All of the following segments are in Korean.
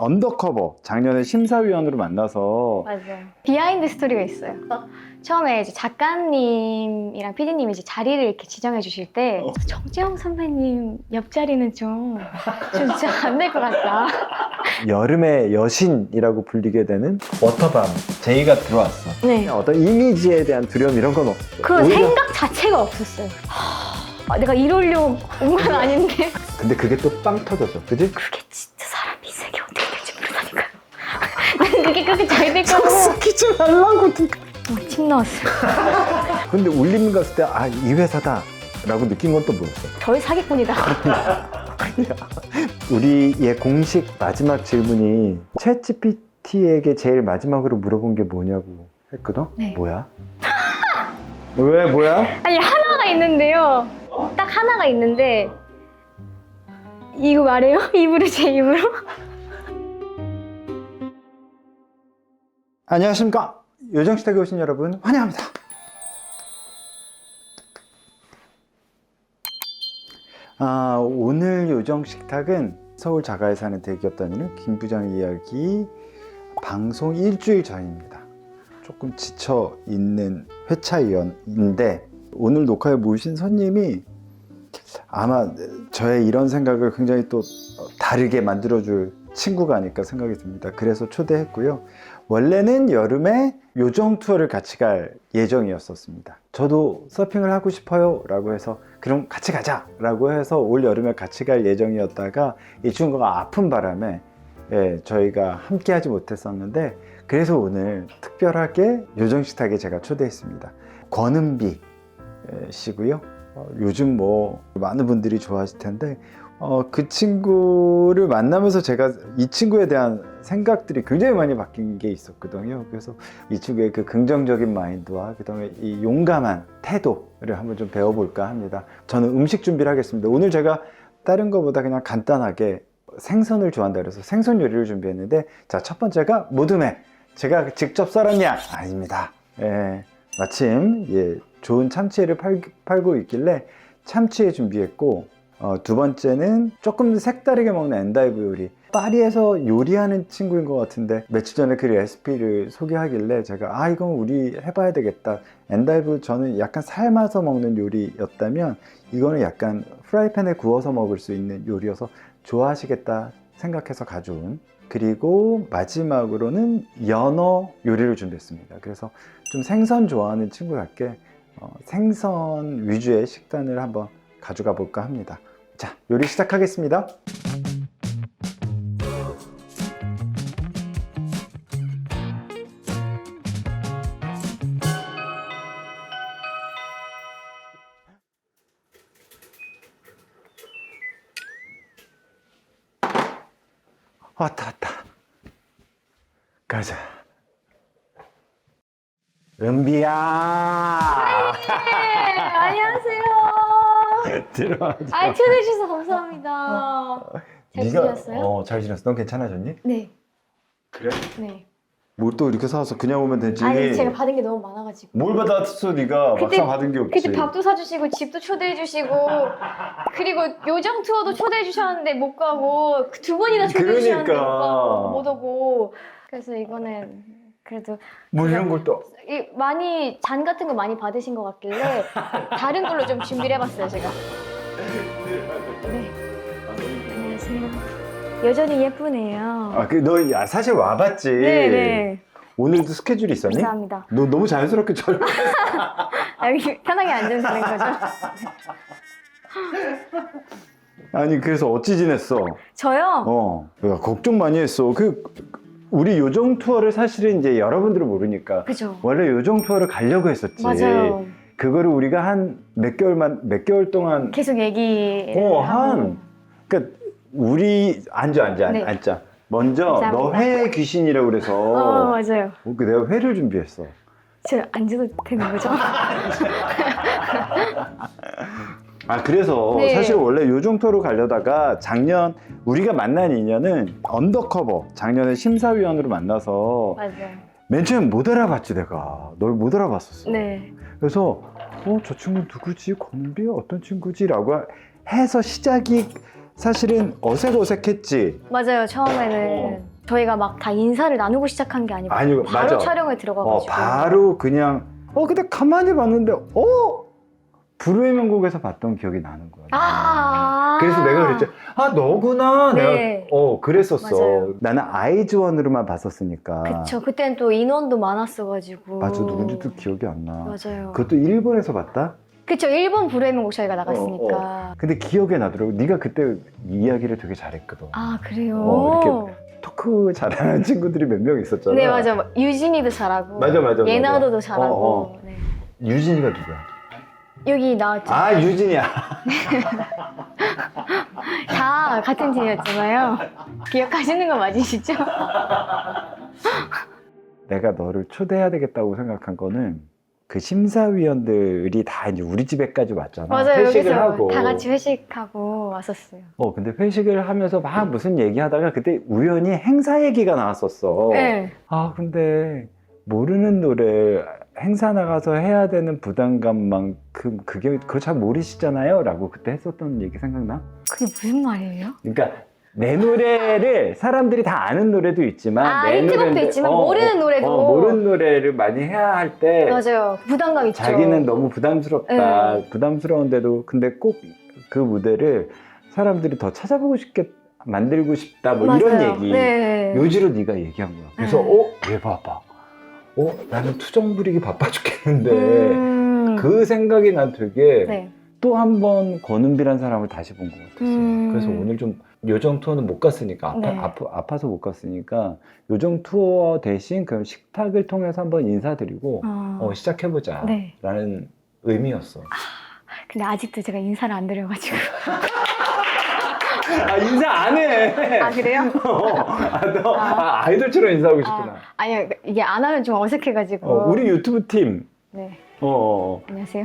언더커버 작년에 심사위원으로 만나서 맞아요. 비하인드 스토리가 있어요. 처음에 이제 작가님이랑 PD님이 이제 자리를 이렇게 지정해 주실 때 정지영 선배님 옆자리는 좀 진짜 안 될 것 같다. 여름의 여신이라고 불리게 되는 워터밤 제이가 들어왔어. 네. 어떤 이미지에 대한 두려움 이런 건 없어. 그런 오히려- 생각 자체가 없었어요. 내가 이러려고 온 건 아닌데. 근데 그게 또 빵 터졌어, 그지? 그게 진짜 사람 인생이 어떻게 될지 모르다니까요. 난 그게 그렇게 잘 될 거고. 스키즈 하려고. 침 나왔어요. 근데 울림 갔을 때 아, 이 회사다 라고 느낀 건 또 뭐였어? 저희 사기꾼이다. 우리의 공식 마지막 질문이 챗GPT에게 제일 마지막으로 물어본 게 뭐냐고 했거든? 네. 뭐야? 왜 뭐야? 아니 하나가 있는데요. 딱 하나가 있는데 이거 말해요? 입으로 제 입으로? 안녕하십니까? 요정식탁에 오신 여러분 환영합니다. 오늘 요정식탁은 서울 자가에 사는 대기업 다니는 김 부장 이야기 방송 일주일 전입니다. 조금 지쳐 있는 회차인데 오늘 녹화에 모신 손님이 아마 저의 이런 생각을 굉장히 또 다르게 만들어줄 친구가 아닐까 생각이 듭니다. 그래서 초대했고요. 원래는 여름에 요정 투어를 같이 갈 예정이었었습니다. 저도 서핑을 하고 싶어요 라고 해서 그럼 같이 가자 라고 해서 올 여름에 같이 갈 예정이었다가 이 친구가 아픈 바람에 저희가 함께 하지 못했었는데 그래서 오늘 특별하게 요정식탁에 제가 초대했습니다. 권은비 씨고요. 요즘 뭐 많은 분들이 좋아하실 텐데 그 친구를 만나면서 제가 이 친구에 대한 생각들이 굉장히 많이 바뀐 게 있었거든요. 그래서 이 친구의 그 긍정적인 마인드와 그다음에 이 용감한 태도를 한번 좀 배워볼까 합니다. 저는 음식 준비를 하겠습니다. 오늘 제가 다른 거보다 그냥 간단하게 생선을 좋아한다 그래서 생선 요리를 준비했는데 자, 첫 번째가 모둠회. 제가 직접 썰었냐? 아닙니다. 마침 좋은 참치회를 팔고 있길래 참치회 준비했고 두 번째는 조금 색다르게 먹는 엔다이브 요리. 파리에서 요리하는 친구인 것 같은데 며칠 전에 그 레시피를 소개하길래 제가 이건 우리 해봐야 되겠다. 엔다이브 저는 약간 삶아서 먹는 요리였다면 이거는 약간 프라이팬에 구워서 먹을 수 있는 요리여서 좋아하시겠다 생각해서 가져온. 그리고 마지막으로는 연어 요리를 준비했습니다. 그래서 좀 생선 좋아하는 친구답게 생선 위주의 식단을 한번 가져가 볼까 합니다. 자, 요리 시작하겠습니다. 왔다. 가자. 은비야. 네, 안녕하세요. 들어와줘. 초대해 주셔서 감사합니다. 잘 지내셨어요? 잘 지냈어. 넌 괜찮아졌니? 네. 그래? 네. 뭘 또 이렇게 사와서 그냥 오면 되지. 아니 제가 받은 게 너무 많아가지고. 뭘 받았어 네가. 막상 받은 게 없지. 그때 밥도 사주시고 집도 초대해 주시고 그리고 요정 투어도 초대해 주셨는데 못 가고 두 번이나 초대해 주셨는데 못 오고 그래서 이거는 그래도 뭐 이런 걸 또. 많이 잔 같은 거 많이 받으신 것 같길래 다른 걸로 좀 준비를 해봤어요 제가. 네. 안녕하세요. 여전히 예쁘네요. 너 사실 와봤지. 네네. 오늘도 스케줄이 있었니? 감사합니다. 너 너무 자연스럽게 여기 편하게 앉으시는 거죠? 아니 그래서 어찌 지냈어? 저요? 야, 걱정 많이 했어. 우리 요정 투어를 사실은 이제 여러분들은 모르니까 그죠. 원래 요정 투어를 가려고 했었지. 맞아요. 그거를 우리가 한 몇 개월 동안 계속 얘기. 그러니까 우리 앉아. 먼저 감사합니다. 너 회 귀신이라고 그래서 맞아요. 내가 회를 준비했어. 제가 앉아도 되는 거죠? 그래서 네. 사실 원래 요정 투어로 가려다가 작년 우리가 만난 인연은 언더커버 작년에 심사위원으로 만나서 맞아요. 맨 처음에 못 알아봤지 내가. 널 못 알아봤었어. 네. 그래서 저 친구 누구지? 권비 어떤 친구지? 라고 해서 시작이 사실은 어색어색했지. 맞아요. 처음에는 저희가 막 다 인사를 나누고 시작한 게 아니고 아니고, 바로 맞아. 촬영에 들어가가지고 바로 그냥 근데 가만히 봤는데 불후의 명곡에서 봤던 기억이 나는 거야. 그래서 내가 그랬지. 너구나. 네. 내가 그랬었어. 맞아요. 나는 아이즈원으로만 봤었으니까. 그쵸. 그때는 또 인원도 많았어가지고 맞아, 누군지도 기억이 안 나. 맞아요. 그것도 일본에서 봤다? 그쵸. 일본 불후의 명곡 저희가 나갔으니까. 근데 기억에 나더라고. 네가 그때 이야기를 되게 잘했거든. 아 그래요? 이렇게 토크 잘하는 친구들이 몇 명 있었잖아. 네 맞아. 요 유진이도 잘하고 맞아. 예나도도 잘하고 네. 유진이가 누구야? 여기 나왔죠. 유진이야. 다 같은 팀이었잖아요. 기억하시는 거 맞으시죠? 내가 너를 초대해야 되겠다고 생각한 거는 그 심사위원들이 다 이제 우리 집에까지 왔잖아. 맞아요. 회식을 여기서 하고. 다 같이 회식하고 왔었어요. 근데 회식을 하면서 막 무슨 얘기하다가 그때 우연히 행사 얘기가 나왔었어. 네. 근데 모르는 노래 행사 나가서 해야 되는 부담감만큼 그거 잘 모르시잖아요? 라고 그때 했었던 얘기 생각나? 그게 무슨 말이에요? 그러니까 내 노래를 사람들이 다 아는 노래도 있지만 내 히트곡도 노래인데, 있지만 모르는 노래도 모르는 노래를 많이 해야 할 때 맞아요. 부담감 있죠. 자기는 너무 부담스럽다. 부담스러운데도 근데 꼭 그 무대를 사람들이 더 찾아보고 싶게 만들고 싶다. 뭐 이런 맞아요. 얘기. 네. 요지로 네가 얘기한 거야. 그래서 얘 봐봐. 나는 투정 부리기 바빠 죽겠는데 그 생각이 난 되게 네. 또 한 번 권은비란 사람을 다시 본 것 같았어요. 그래서 오늘 좀 요정 투어는 못 갔으니까 네. 아파서 못 갔으니까 요정 투어 대신 그 식탁을 통해서 한번 인사드리고 시작해보자 네. 라는 의미였어. 근데 아직도 제가 인사를 안 드려가지고. 인사 안 해. 아 그래요? 너 아이돌처럼 인사하고 싶구나. 아니요. 이게 안 하면 좀 어색해가지고. 우리 유튜브 팀. 네. 안녕하세요.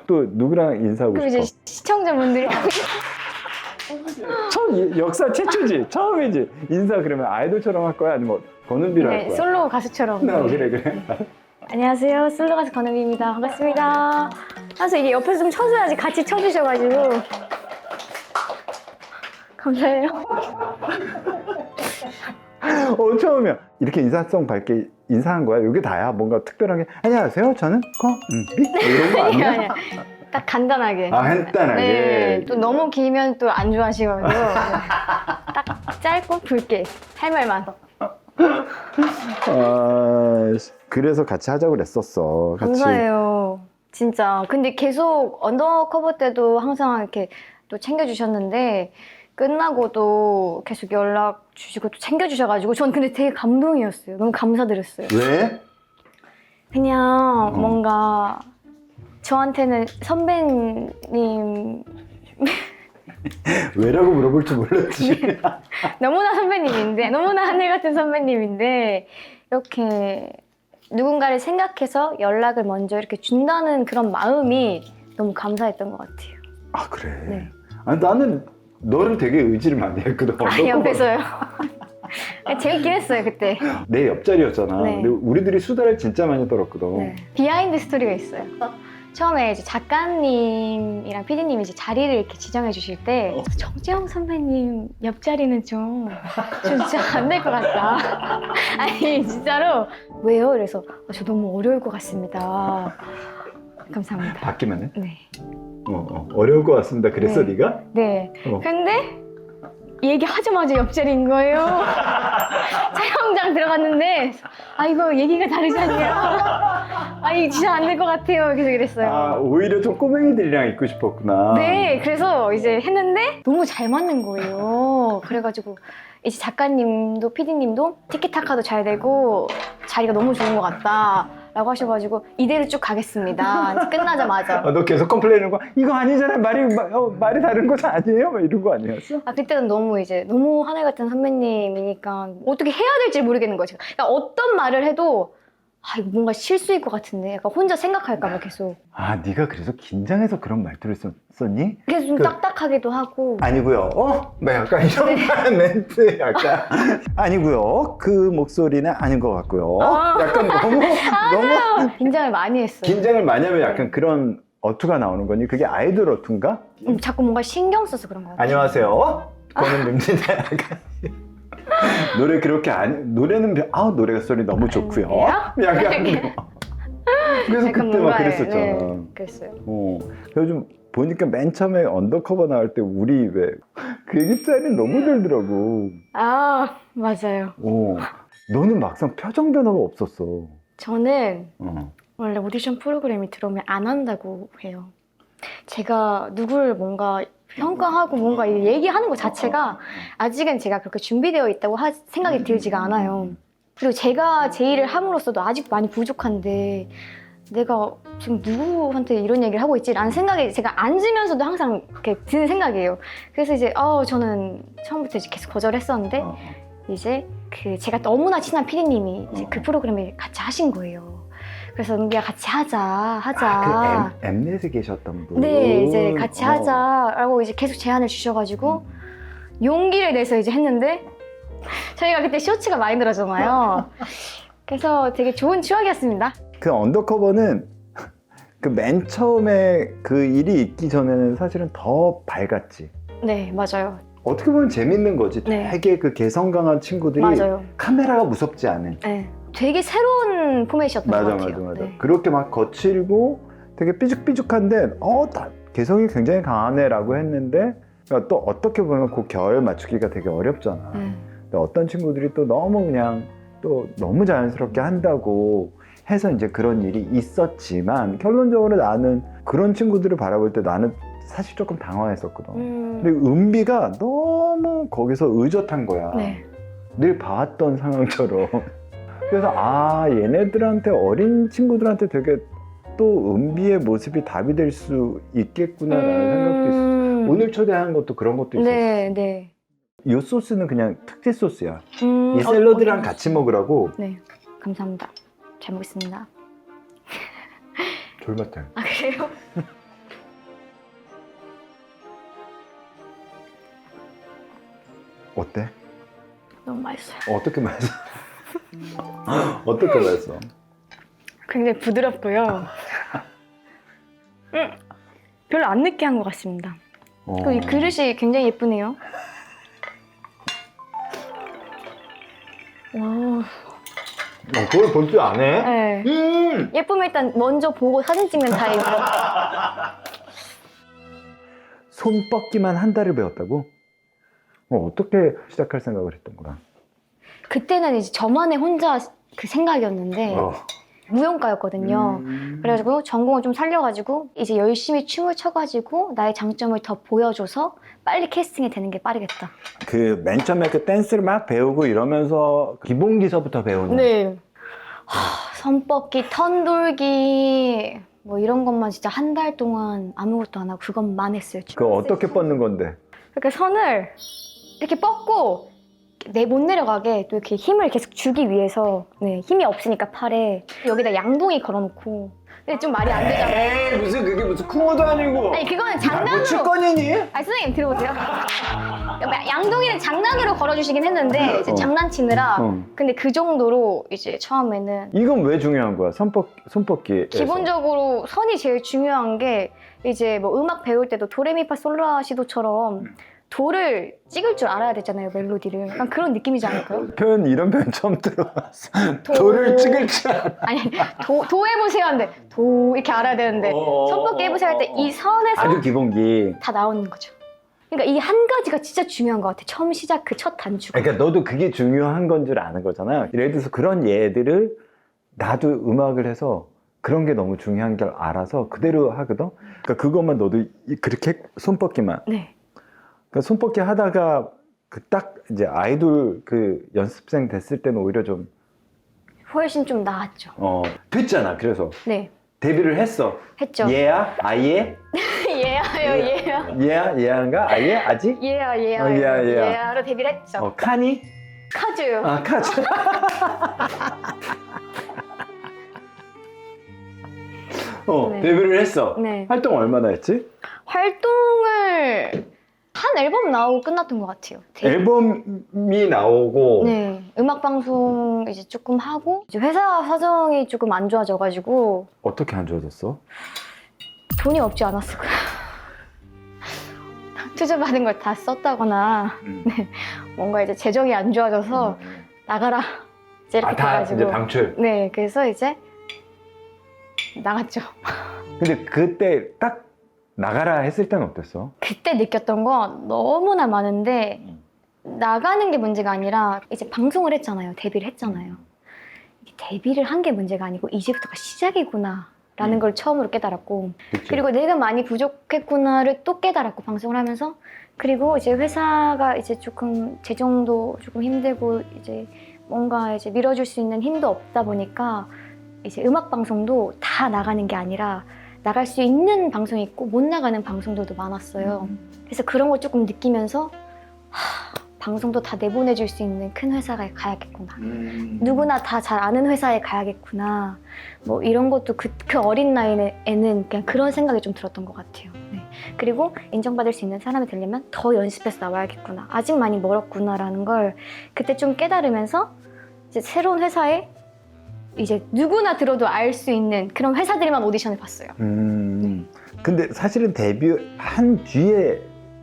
또 누구랑 인사하고 그리고 싶어? 이제 시청자분들이 처음 역사 최초지. 처음이지. 인사 그러면 아이돌처럼 할 거야? 아니면 권은비로 할 네, 거야? 솔로 가수처럼. 그래. 안녕하세요. 솔로 가수 권은비입니다. 반갑습니다. 그래서 이게 옆에서 좀 쳐줘야지 같이 쳐주셔가지고. 감사해요. 처음이야. 이렇게 인사성 밝게 인사한 거야? 이게 다야? 뭔가 특별하게 안녕하세요. 저는 권은비? 이런 거 아니야? 아니요. 딱 간단하게. 간단하게. 네. 또 너무 길면 또 안 좋아하시거든요. 딱 짧고 굵게 할 말만. 그래서 같이 하자고 그랬었어. 같이. 감사해요. 진짜. 근데 계속 언더커버 때도 항상 이렇게 또 챙겨주셨는데 끝나고도 계속 연락 주시고 또 챙겨주셔가지고 전 근데 되게 감동이었어요. 너무 감사드렸어요. 왜? 그냥 뭔가 저한테는 선배님 왜라고 물어볼 줄 몰랐지. 너무나 선배님인데 너무나 하늘 같은 선배님인데 이렇게 누군가를 생각해서 연락을 먼저 이렇게 준다는 그런 마음이 너무 감사했던 것 같아요. 그래? 네. 아니, 나는 너를 되게 의지를 많이 했거든. 옆에서요. 재밌긴 했어요 그때. 내 옆자리였잖아. 네. 근데 우리들이 수다를 진짜 많이 떨었거든. 네. 비하인드 스토리가 있어요. 처음에 이제 작가님이랑 PD님이 이제 자리를 이렇게 지정해 주실 때 정재영 선배님 옆자리는 좀 진짜 안 될 것 같다. 아니 진짜로 왜요? 그래서 저 너무 어려울 것 같습니다. 감사합니다. 받기만 해? 네. 어려울 것 같습니다. 그랬어 네. 네가? 네. 근데 얘기하자마자 옆자리인 거예요. 촬영장 들어갔는데 이거 얘기가 다르지 않냐? 이거 진짜 안 될 것 같아요. 계속 이랬어요. 오히려 좀 꼬맹이들이랑 있고 싶었구나. 네, 그래서 이제 했는데 너무 잘 맞는 거예요. 그래가지고 이제 작가님도 PD님도 티키타카도 잘 되고 자리가 너무 좋은 것 같다 라고 하셔가지고 이대로 쭉 가겠습니다. 끝나자마자. 너 계속 컴플레인을 하고 이거 아니잖아요. 말이 다른 거 아니에요? 막 이런 거 아니었어? 그때는 너무 하늘 같은 선배님이니까 어떻게 해야 될지 모르겠는 거예요. 그러니까 어떤 말을 해도 이거 뭔가 실수일 것 같은데 약간 혼자 생각할까 봐 계속. 네가 그래서 긴장해서 그런 말투를 썼니? 그래서 좀 딱딱하기도 하고. 아니고요. 약간 이런 멘트 약간 아니고요. 그 목소리는 아닌 것 같고요. 약간 너무 긴장을 많이 했어요. 긴장을 많이 하면 약간 그런 어투가 나오는 거니? 그게 아이돌 어투인가? 자꾸 뭔가 신경 써서 그런 거 같아요. 안녕하세요. 저는 림진아. 노래 그렇게 노래는 노래가 소리 너무 좋고요. 약간 그래서 약간 그때 막 뭔가, 그랬었잖아. 네, 그랬어요. 요즘 보니까 맨 처음에 언더커버 나올 때 우리 왜 그 얘기 짤이 너무 들더라고. 아, 맞아요. 너는 막상 표정 변화가 없었어. 저는 원래 오디션 프로그램이 들어오면 안 한다고 해요. 제가 누구를 뭔가 평가하고 뭔가 얘기하는 것 자체가 아직은 제가 그렇게 준비되어 있다고 생각이 들지가 않아요. 그리고 제가 제 일을 함으로써도 아직 많이 부족한데 내가 지금 누구한테 이런 얘기를 하고 있지? 라는 생각이 제가 앉으면서도 항상 이렇게 드는 생각이에요. 그래서 이제 저는 처음부터 이제 계속 거절했었는데 이제 그 제가 너무나 친한 PD님이 이제 그 프로그램을 같이 하신 거예요. 그래서 은비야 같이 하자. 그 엠넷에 계셨던 분. 네, 이제 같이 하자라고 이제 계속 제안을 주셔가지고 용기를 내서 이제 했는데 저희가 그때 쇼츠가 많이 늘었잖아요. 그래서 되게 좋은 추억이었습니다. 그 언더커버는 그 맨 처음에 그 일이 있기 전에는 사실은 더 밝았지. 네, 맞아요. 어떻게 보면 재밌는 거지. 네. 되게 그 개성 강한 친구들이 맞아요. 카메라가 무섭지 않은. 네, 되게 새로운 포맷이었던 것 같아요. 맞아. 네. 그렇게 막 거칠고 되게 삐죽삐죽한데 개성이 굉장히 강하네라고 했는데 그러니까 또 어떻게 보면 그 결 맞추기가 되게 어렵잖아. 근데 어떤 친구들이 또 너무 그냥 또 너무 자연스럽게 한다고 해서 이제 그런 일이 있었지만 결론적으로 나는 그런 친구들을 바라볼 때 나는 사실 조금 당황했었거든. 근데 은비가 너무 거기서 의젓한 거야. 네. 늘 봐왔던 상황처럼. 그래서 얘네들한테 어린 친구들한테 되게 또 은비의 모습이 답이 될 수 있겠구나라는 생각도 있어. 오늘 초대한 것도 그런 것도 있었어. 네. 이 소스는 그냥 특제 소스야. 이 샐러드랑 같이 먹으라고. 네, 감사합니다. 잘 먹겠습니다. 졸mat해. 아, 그래요? 어때? 너무 맛있어요. 어떻게 맛있어? 어떻게 맛있어? 굉장히 부드럽고요. 별로 안 느끼한 것 같습니다. 그리고 이 그릇이 굉장히 예쁘네요. 와. 그걸 볼 줄 아네? 네. 예쁘면 일단 먼저 보고 사진 찍는 타입. 손 뻗기만 한 달을 배웠다고? 어떻게 시작할 생각을 했던 거야? 그때는 이제 저만의 혼자 그 생각이었는데 무용가였거든요. 그래가지고 전공을 좀 살려가지고 이제 열심히 춤을 춰가지고 나의 장점을 더 보여줘서 빨리 캐스팅이 되는 게 빠르겠다. 그 맨 처음에 그 댄스를 막 배우고 이러면서 기본기서부터 배우는. 네. 손 뻗기, 턴 돌기 뭐 이런 것만 진짜 한 달 동안 아무것도 안 하고 그것만 했어요. 그거 어떻게 뻗는 건데? 그러니까 선을 이렇게 뻗고 못 내려가게 또 이렇게 힘을 계속 주기 위해서 힘이 없으니까 팔에 여기다 양동이 걸어놓고 근데 좀 말이 안 되잖아요. 무슨 그게 무슨 쿵어도 아니고. 아니 그거는 장난으로. 축건이니? 아니 선생님 들어보세요. 양동이는 장난으로 걸어주시긴 했는데 이제 장난치느라 근데 그 정도로 이제 처음에는 이건 왜 중요한 거야? 손뻗기. 기본적으로 선이 제일 중요한 게 이제 뭐 음악 배울 때도 도레미파 솔라시도처럼 도를 찍을 줄 알아야 되잖아요, 멜로디를. 약간 그런 느낌이지 않을까요? 이런 표현 처음 들어봤어. 도를 찍을 줄 알아. 아니, 도 해보세요 하는데 도 이렇게 알아야 되는데 손뻗기 해보세요 할 때 이 선에서 아주 기본기. 다 나오는 거죠. 그러니까 이 한 가지가 진짜 중요한 것 같아. 처음 시작 그 첫 단추가. 그러니까 너도 그게 중요한 건 줄 아는 거잖아. 예를 들어서 그런 예들을 나도 음악을 해서 그런 게 너무 중요한 걸 알아서 그대로 하거든. 그러니까 그것만 너도 그렇게 손뻗기만. 네. 그러니까 손뻗기 하다가 그 딱 이제 아이돌 그 연습생 됐을 때는 오히려 좀 훨씬 좀 나았죠. 됐잖아. 그래서 네. 데뷔를 했어. 했죠. 얘야? 아예? 예아요. 얘야인가? 아예? 아직? 예아. 예아로 데뷔를 했죠. 카니? 카즈요. 카즈. 네. 데뷔를 했어. 네. 활동 얼마나 했지? 활동을 한 앨범 나오고 끝났던 것 같아요. 앨범이 나오고. 네. 음악 방송 이제 조금 하고 이제 회사 사정이 조금 안 좋아져가지고 어떻게 안 좋아졌어? 돈이 없지 않았을 거야. 투자받은 걸 다 썼다거나 뭔가 이제 재정이 안 좋아져서 나가라 이제 이렇게 다 돼가지고 이제 방출. 네, 그래서 이제 나갔죠. 근데 그때 딱 나가라 했을 때는 어땠어? 그때 느꼈던 건 너무나 많은데 나가는 게 문제가 아니라 이제 방송을 했잖아요. 데뷔를 했잖아요. 이게 데뷔를 한 게 문제가 아니고 이제부터가 시작이구나 라는 걸 처음으로 깨달았고 그치? 그리고 내가 많이 부족했구나를 또 깨달았고 방송을 하면서 그리고 이제 회사가 이제 조금 재정도 조금 힘들고 이제 뭔가 이제 밀어줄 수 있는 힘도 없다 보니까 이제 음악 방송도 다 나가는 게 아니라 나갈 수 있는 방송이 있고 못 나가는 방송들도 많았어요. 그래서 그런 걸 조금 느끼면서 방송도 다 내보내줄 수 있는 큰 회사에 가야겠구나. 누구나 다 잘 아는 회사에 가야겠구나. 뭐 이런 것도 그 어린 나이에는 그냥 그런 생각이 좀 들었던 것 같아요. 네. 그리고 인정받을 수 있는 사람이 되려면 더 연습해서 나와야겠구나. 아직 많이 멀었구나라는 걸 그때 좀 깨달으면서 이제 새로운 회사에 이제 누구나 들어도 알 수 있는 그런 회사들만 오디션을 봤어요. 근데 사실은 데뷔한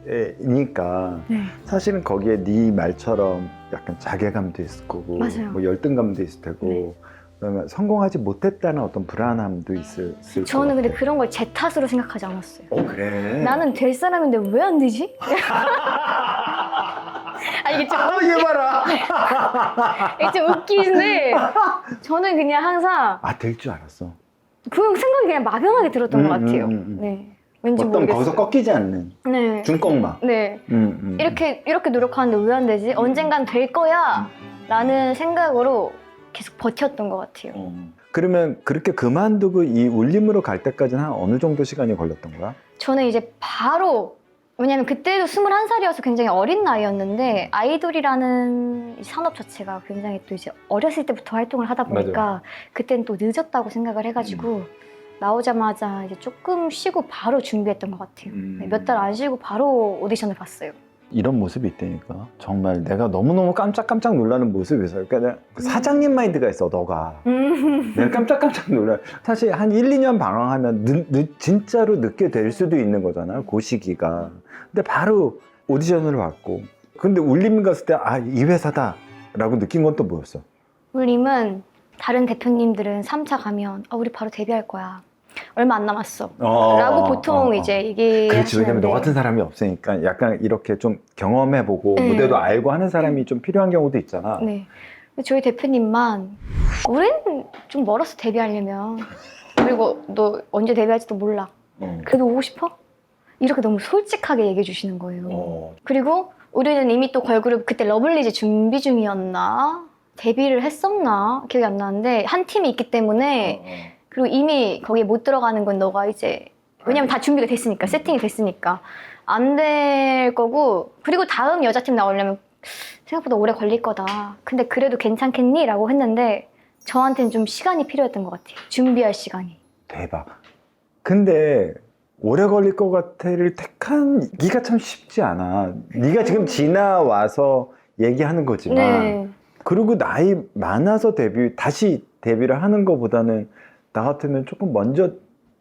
뒤에니까 사실은 거기에 네 말처럼 약간 자괴감도 있을 거고 맞아요. 뭐 열등감도 있을 테고 그러면 성공하지 못했다는 어떤 불안함도 있을 것 저는 근데 같아. 그런 걸 제 탓으로 생각하지 않았어요. 그래? 나는 될 사람인데 왜 안 되지? 아 이게 좀 얘 봐라! 이게 좀 웃기는데 저는 그냥 항상 될 줄 알았어. 그 생각이 그냥 막연하게 들었던 것 같아요. 네, 왠지 어떤 모르겠어요. 거기서 꺾이지 않는 네, 중꺾막. 네. 이렇게 노력하는데 왜 안 되지? 언젠간 될 거야 라는 생각으로 계속 버텼던 것 같아요. 그러면 그렇게 그만두고 이 울림으로 갈 때까지는 한 어느 정도 시간이 걸렸던 거야? 저는 이제 바로 왜냐면 그때도 21살이어서 굉장히 어린 나이였는데 아이돌이라는 이 산업 자체가 굉장히 또 이제 어렸을 때부터 활동을 하다 보니까 그때는 또 늦었다고 생각을 해가지고 나오자마자 이제 조금 쉬고 바로 준비했던 것 같아요. 몇 달 안 쉬고 바로 오디션을 봤어요. 이런 모습이 있다니까. 정말 내가 너무너무 깜짝깜짝 놀라는 모습에서 그러니까 사장님 마인드가 있어 너가. 내가 깜짝깜짝 놀라. 사실 한 1, 2년 방황하면 진짜로 늦게 될 수도 있는 거잖아 그 시기가. 근데 바로 오디션을 받고 근데 울림 갔을 때 이 회사다 라고 느낀 건 또 뭐였어? 울림은 다른 대표님들은 3차 가면 우리 바로 데뷔할 거야. 얼마 안 남았어. 라고 보통 이제 얘기하시는데 그렇지. 왜냐면 너 같은 사람이 없으니까 약간 이렇게 좀 경험해보고 무대도 알고 하는 사람이 좀 필요한 경우도 있잖아. 네. 근데 저희 대표님만 우린 좀 멀었어 데뷔하려면. 그리고 너 언제 데뷔할지도 몰라. 그래도 오고 싶어? 이렇게 너무 솔직하게 얘기해 주시는 거예요. 그리고 우리는 이미 또 걸그룹 그때 러블리즈 준비 중이었나? 데뷔를 했었나? 기억이 안 나는데 한 팀이 있기 때문에 그리고 이미 거기에 못 들어가는 건 너가 이제 왜냐면 다 준비가 됐으니까 세팅이 됐으니까 안 될 거고 그리고 다음 여자팀 나오려면 생각보다 오래 걸릴 거다. 근데 그래도 괜찮겠니? 라고 했는데 저한테는 좀 시간이 필요했던 것 같아요. 준비할 시간이. 대박. 근데 오래 걸릴 것 같아를 택하기가 참 쉽지 않아. 네가 지금 지나와서 얘기하는 거지만 네. 그리고 나이 많아서 다시 데뷔를 하는 것보다는 나 같으면 조금 먼저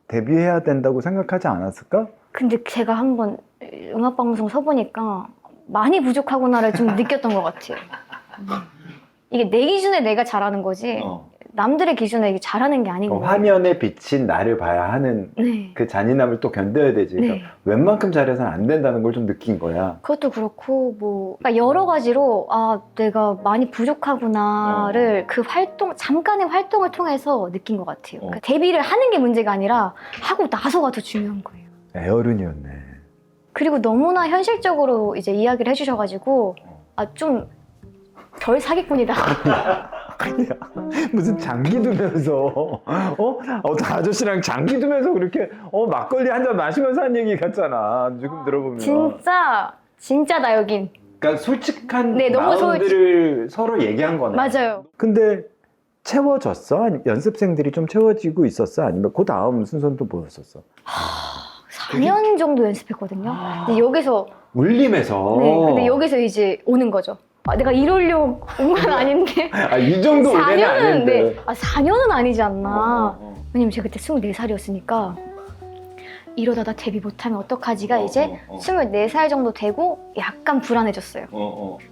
데뷔해야 된다고 생각하지 않았을까? 근데 제가 한번 음악방송 서보니까 많이 부족하구나를 좀 느꼈던 것 같아요. 이게 내 기준에 내가 잘하는 거지 남들의 기준에 이게 잘하는 게 아닌 거예요. 화면에 비친 나를 봐야 하는 그 잔인함을 또 견뎌야 되지. 그러니까 웬만큼 잘해서는 안 된다는 걸 좀 느낀 거야. 그것도 그렇고 뭐 그러니까 여러 가지로 내가 많이 부족하구나를 그 잠깐의 활동을 통해서 느낀 것 같아요. 그러니까 데뷔를 하는 게 문제가 아니라 하고 나서가 더 중요한 거예요. 애어른이었네. 그리고 너무나 현실적으로 이제 이야기를 해주셔가지고 좀 덜 사기꾼이다. 무슨 장기 두면서 어떤 아저씨랑 장기 두면서 그렇게 막걸리 한 잔 마시면서 한 얘기 같잖아. 지금 들어보면 진짜다 여긴. 그러니까 솔직한 너무 마음들을 서로 얘기한 거네. 맞아요. 근데 채워졌어? 연습생들이 좀 채워지고 있었어? 아니면 그 다음 순서는 또 뭐였었어? 4년 정도 연습했거든요. 근데 여기서 울림에서. 근데 여기서 이제 오는 거죠. 내가 이러려고 온 건 아닌데. 이 정도 올해는 4년은 아닌데. 4년은 아니지 않나. 왜냐면 제가 그때 24살이었으니까 이러다 나 데뷔 못하면 어떡하지가 이제 24살 정도 되고 약간 불안해졌어요.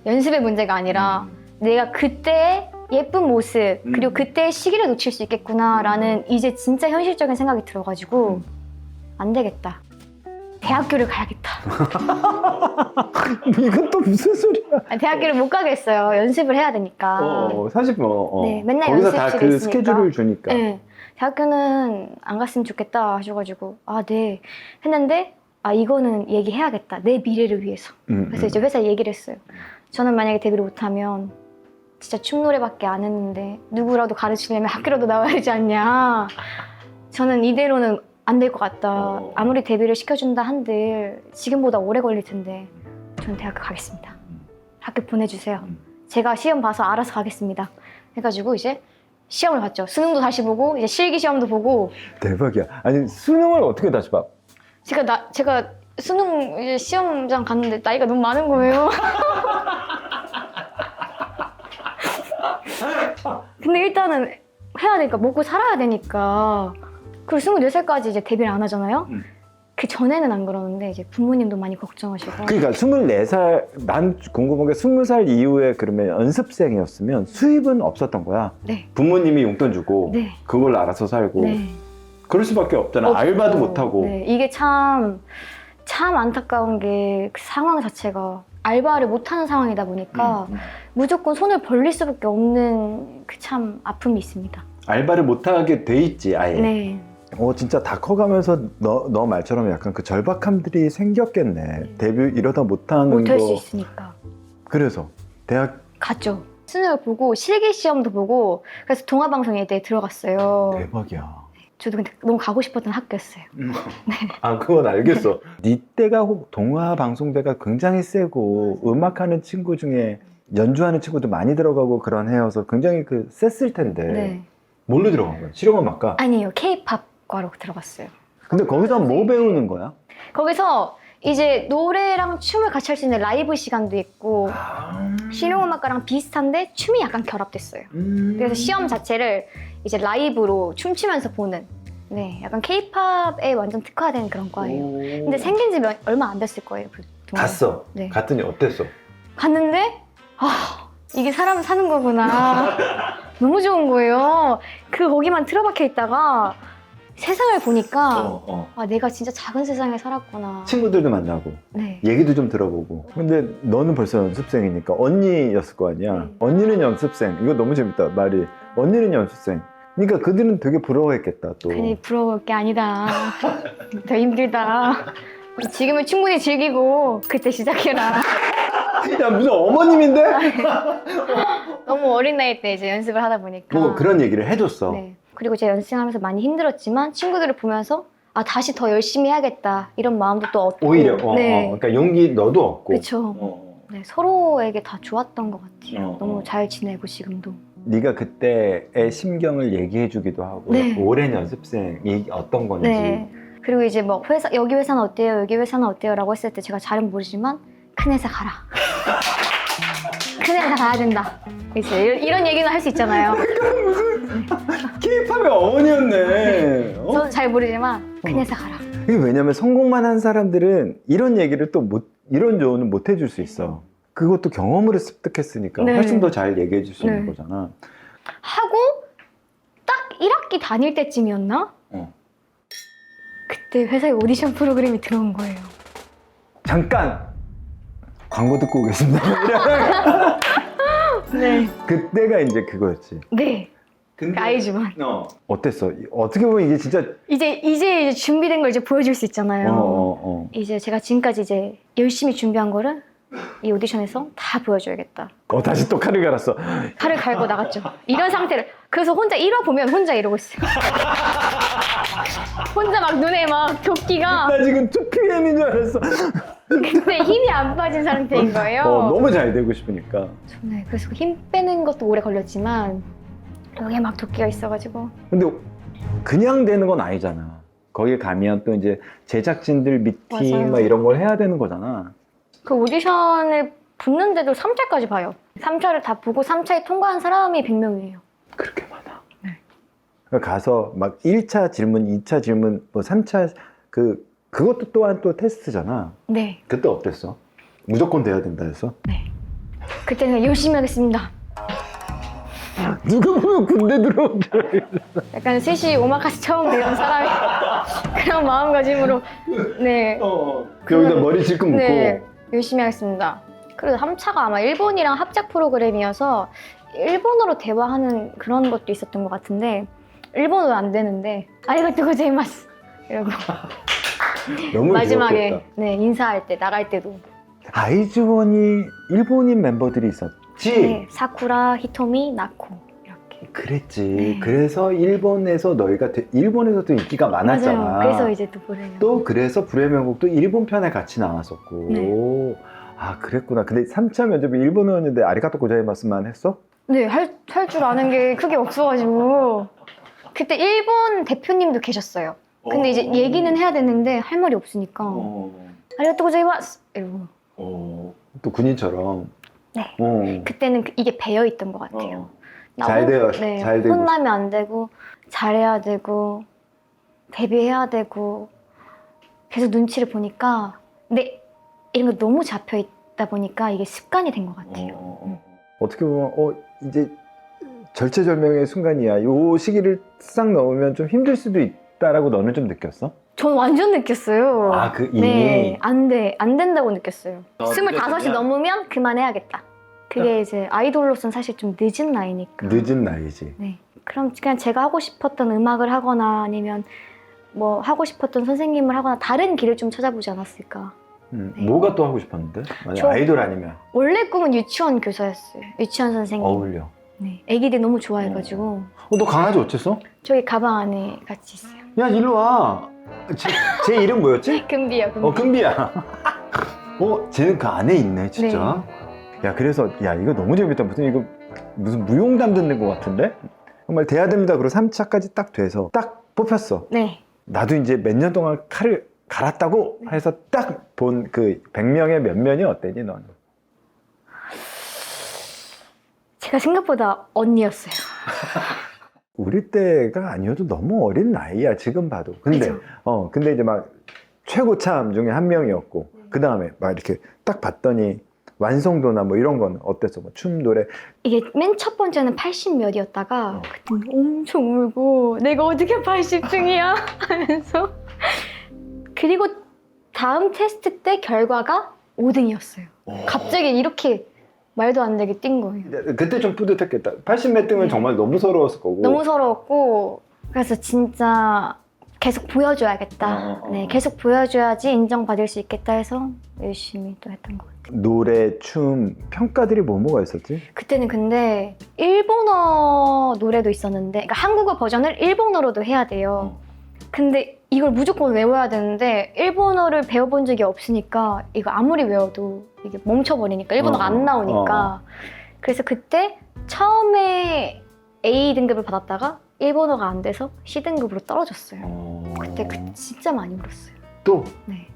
연습의 문제가 아니라 내가 그때의 예쁜 모습 그리고 그때의 시기를 놓칠 수 있겠구나라는 이제 진짜 현실적인 생각이 들어가지고 안 되겠다. 대학교를 가야겠다. 이건 또 무슨 소리야? 아니, 대학교를 못 가겠어요. 연습을 해야 되니까. 사실 뭐 네, 맨날 거기서 다 연습실에 그 있으니까. 스케줄을 주니까. 네, 대학교는 안 갔으면 좋겠다 하셔가지고 아, 네 했는데 아, 이거는 얘기해야겠다. 내 미래를 위해서. 그래서 이제 회사에 얘기를 했어요. 저는 만약에 데뷔를 못하면 진짜 춤 노래밖에 안 했는데 누구라도 가르치려면 학교라도 나와야 되지 않냐. 저는 이대로는 안 될 것 같다. 아무리 데뷔를 시켜준다 한들 지금보다 오래 걸릴 텐데 저는 대학교 가겠습니다. 학교 보내주세요. 제가 시험 봐서 알아서 가겠습니다. 해가지고 이제 시험을 봤죠. 수능도 다시 보고 이제 실기 시험도 보고. 대박이야. 아니 수능을 어떻게 다시 봐? 제가 수능 이제 시험장 갔는데 나이가 너무 많은 거예요. 근데 일단은 해야 되니까 먹고 살아야 되니까. 그리고 24살까지 이제 데뷔를 안 하잖아요. 그 전에는 안 그러는데 이제 부모님도 많이 걱정하시고. 그러니까 24살, 난 궁금한 게 20살 이후에 그러면 연습생이었으면 수입은 없었던 거야. 네. 부모님이 용돈 주고 네. 그걸 알아서 살고 네. 그럴 수밖에 없잖아. 알바도 못 하고. 네. 이게 참 안타까운 게 그 상황 자체가 알바를 못 하는 상황이다 보니까 무조건 손을 벌릴 수밖에 없는 그 참 아픔이 있습니다. 알바를 못 하게 돼 있지 아예. 네. 진짜 다 커가면서 너 말처럼 약간 그 절박함들이 생겼겠네. 데뷔 이러다 못하는 못 할 거. 수 있으니까. 그래서 대학 갔죠. 수능을 보고 실기 시험도 보고 그래서 동아방송에 들어갔어요. 대박이야. 저도 근데 너무 가고 싶었던 학교였어요. 아 그건 알겠어. 네 때가 동화 방송대가 굉장히 세고 음악하는 친구 중에 연주하는 친구도 많이 들어가고 그런 해여서 굉장히 그 셌을 텐데 네. 뭘로 들어간 거야? 실용음악과? 아니에요. K-팝과로 들어갔어요. 근데 거기서 뭐 배우는 거야? 거기서 이제 노래랑 춤을 같이 할 수 있는 라이브 시간도 있고 실용음악과랑 비슷한데 춤이 약간 결합됐어요. 그래서 시험 자체를 이제 라이브로 춤추면서 보는 약간 K-팝에 완전 특화된 그런 과예요. 근데 생긴 지 얼마 안 됐을 거예요. 그 동아리. 갔어. 네. 갔더니 어땠어? 갔는데 이게 사람 사는 거구나. 너무 좋은 거예요. 거기만 틀어박혀 있다가 세상을 보니까 내가 진짜 작은 세상에 살았구나. 친구들도 만나고 네. 얘기도 좀 들어보고. 근데 너는 벌써 연습생이니까 언니였을 거 아니야. 언니는 연습생. 이거 너무 재밌다 말이. 언니는 연습생. 그러니까 그들은 되게 부러워했겠다 또. 괜히 부러울 게 아니다. 더 힘들다. 지금은 충분히 즐기고 그때 시작해라. 야 무슨 어머님인데? 너무 어린 나이 때 이제 연습을 하다 보니까. 뭐 그런 얘기를 해줬어. 네. 그리고 제가 연습하면서 많이 힘들었지만 친구들을 보면서 다시 더 열심히 해야겠다 이런 마음도 또 얻고. 오히려 네. 그러니까 용기 너도 얻고. 그렇죠. 네, 서로에게 다 좋았던 것 같아요. 너무 잘 지내고 지금도. 네가 그때의 심경을 얘기해주기도 하고 네. 오랜 연습생이 어떤 건지. 네. 그리고 이제 뭐 여기 회사는 어때요? 여기 회사는 어때요? 라고 했을 때 제가 잘은 모르지만 큰 회사 가라. 큰 회사 가야 된다. 이제 이런 얘기는 할 수 있잖아요. K-팝의 어머니였네. 저도 잘 모르지만 큰 회사 가라. 이게 왜냐면 성공만 한 사람들은 이런 얘기를 또 이런 조언은 못 해줄 수 있어. 그것도 경험으로 습득했으니까 네. 훨씬 더 잘 얘기해 줄 수 있는 네. 거잖아. 하고 딱 1학기 다닐 때쯤이었나? 그때 회사에 오디션 프로그램이 들어온 거예요. 잠깐 광고 듣고 오겠습니다. 네. 그때가 이제 그거였지. 네. 근데 아이지만 어땠어? 어떻게 보면 이게 진짜 이제 준비된 걸 이제 보여줄 수 있잖아요. 어. 이제 제가 지금까지 이제 열심히 준비한 거를 이 오디션에서 다 보여줘야겠다. 다시 또 칼을 갈았어. 칼을 갈고 나갔죠. 이런 상태를. 그래서 혼자 1화 보면 혼자 이러고 있어요. 혼자 막 눈에 막 도끼가. 나 지금 2PM인 줄 알았어. 근데 힘이 안 빠진 상태인 거예요. 너무 잘 되고 싶으니까. 네, 그래서 힘 빼는 것도 오래 걸렸지만 여기에 막 도끼가 있어가지고. 근데 그냥 되는 건 아니잖아. 거기 가면 또 이제 제작진들 미팅 맞아요. 막 이런 걸 해야 되는 거잖아. 그 오디션을 붙는데도 3차까지 봐요. 3차를 다 보고 3차에 통과한 사람이 100명이에요. 그렇게 많아. 네. 가서 막 1차 질문, 2차 질문, 뭐 3차 그 그것도 또한 또 테스트잖아. 네. 그때 어땠어? 무조건 돼야 된다 했어? 그때는 열심히 하겠습니다. 누가 보면 군대 들어온 줄 알겠어. 약간 스시 오마카세 처음 배운 사람이 그런 마음가짐으로 네. 여기다 머리 질끈 묶고. 네, 열심히 하겠습니다. 그리고 3차가 아마 일본이랑 합작 프로그램이어서 일본어로 대화하는 그런 것도 있었던 것 같은데 일본어도 안 되는데 아리가또 고자이마스 이러고 너무 마지막에 귀엽겠다. 네, 인사할 때 나갈 때도 아이즈원이 일본인 멤버들이 있었지? 네, 사쿠라, 히토미, 나코 이렇게 그랬지. 네. 그래서 일본에서 너희가 일본에서도 인기가 많았잖아. 맞아요. 그래서 이제 또 보래요. 또 그래서 불의 명곡도 일본 편에 같이 나왔었고. 네. 아 그랬구나. 근데 3차 면접이 일본어였는데 아리가또 고자이마스만 했어? 네, 할 줄 아는 게 크게 없어가지고 그때 일본 대표님도 계셨어요. 근데 이제 얘기는 해야 되는데 할 말이 없으니까 아리가또 고자이마스 이러고 또 군인처럼. 네. 그때는 이게 배어 있던 것 같아요. 잘 되어, 네, 잘 되고. 혼나면 안 되고 잘해야 되고 데뷔해야 되고 계속 눈치를 보니까 근데 이런 거 너무 잡혀 있다 보니까 이게 습관이 된 것 같아요. 어떻게 보면 이제 절체절명의 순간이야. 요 시기를 싹 넣으면 좀 힘들 수도 있다라고 너는 좀 느꼈어? 전 완전 느꼈어요. 아, 그 이미? 네, 안 된다고 느꼈어요. 느꼈으면? 25이 넘으면 그만해야겠다. 그게 이제 아이돌로서는 사실 좀 늦은 나이니까. 늦은 나이지. 네. 그럼 그냥 제가 하고 싶었던 음악을 하거나 아니면 뭐 하고 싶었던 선생님을 하거나 다른 길을 좀 찾아보지 않았을까. 네. 뭐가 또 하고 싶었는데? 만약 아이돌 아니면 원래 꿈은 유치원 교사였어요. 유치원 선생님. 어울려. 네. 애기들 너무 좋아해가지고 너 강아지 어째서? 저기 가방 안에 같이 있어요. 야 일로 와. 제 이름 뭐였지? 금비요. 금비. 금비야. 쟤는 그 안에 있네 진짜. 야 그래서 야 이거 너무 재밌다. 무슨 무용담 듣는 것 같은데? 정말 돼야 됩니다. 그리고 3차까지 딱 돼서 딱 뽑혔어. 네. 나도 이제 몇 년 동안 칼을 갈았다고 해서 딱 본 그 100명의 몇 면이 어땠니 넌? 제가 생각보다 언니였어요. 우리 때가 아니어도 너무 어린 나이야 지금 봐도. 근데 그쵸? 근데 이제 막 최고참 중에 한 명이었고 그 다음에 막 이렇게 딱 봤더니 완성도나 뭐 이런 건 어땠어? 뭐 춤 노래 이게 맨 첫 번째는 80 몇이었다가 그때 엄청 울고 내가 어떻게 80등이야 하면서 그리고 다음 테스트 때 결과가 5등이었어요. 갑자기 이렇게 말도 안 되게 뛴 거예요. 그때 좀 뿌듯했겠다. 80 몇 등은 정말 너무 서러웠을 거고. 너무 서러웠고 그래서 진짜 계속 보여줘야겠다. 네, 계속 보여줘야지 인정받을 수 있겠다 해서 열심히 또 했던 것 같아요. 노래, 춤, 평가들이 뭐가 있었지? 그때는 근데 일본어 노래도 있었는데 그러니까 한국어 버전을 일본어로도 해야 돼요. 근데 이걸 무조건 외워야 되는데 일본어를 배워본 적이 없으니까 이거 아무리 외워도 이게 멈춰버리니까 일본어가 안 나오니까 그래서 그때 처음에 A 등급을 받았다가 일본어가 안 돼서 C 등급으로 떨어졌어요. 그때 진짜 많이 울었어요. 또? 네.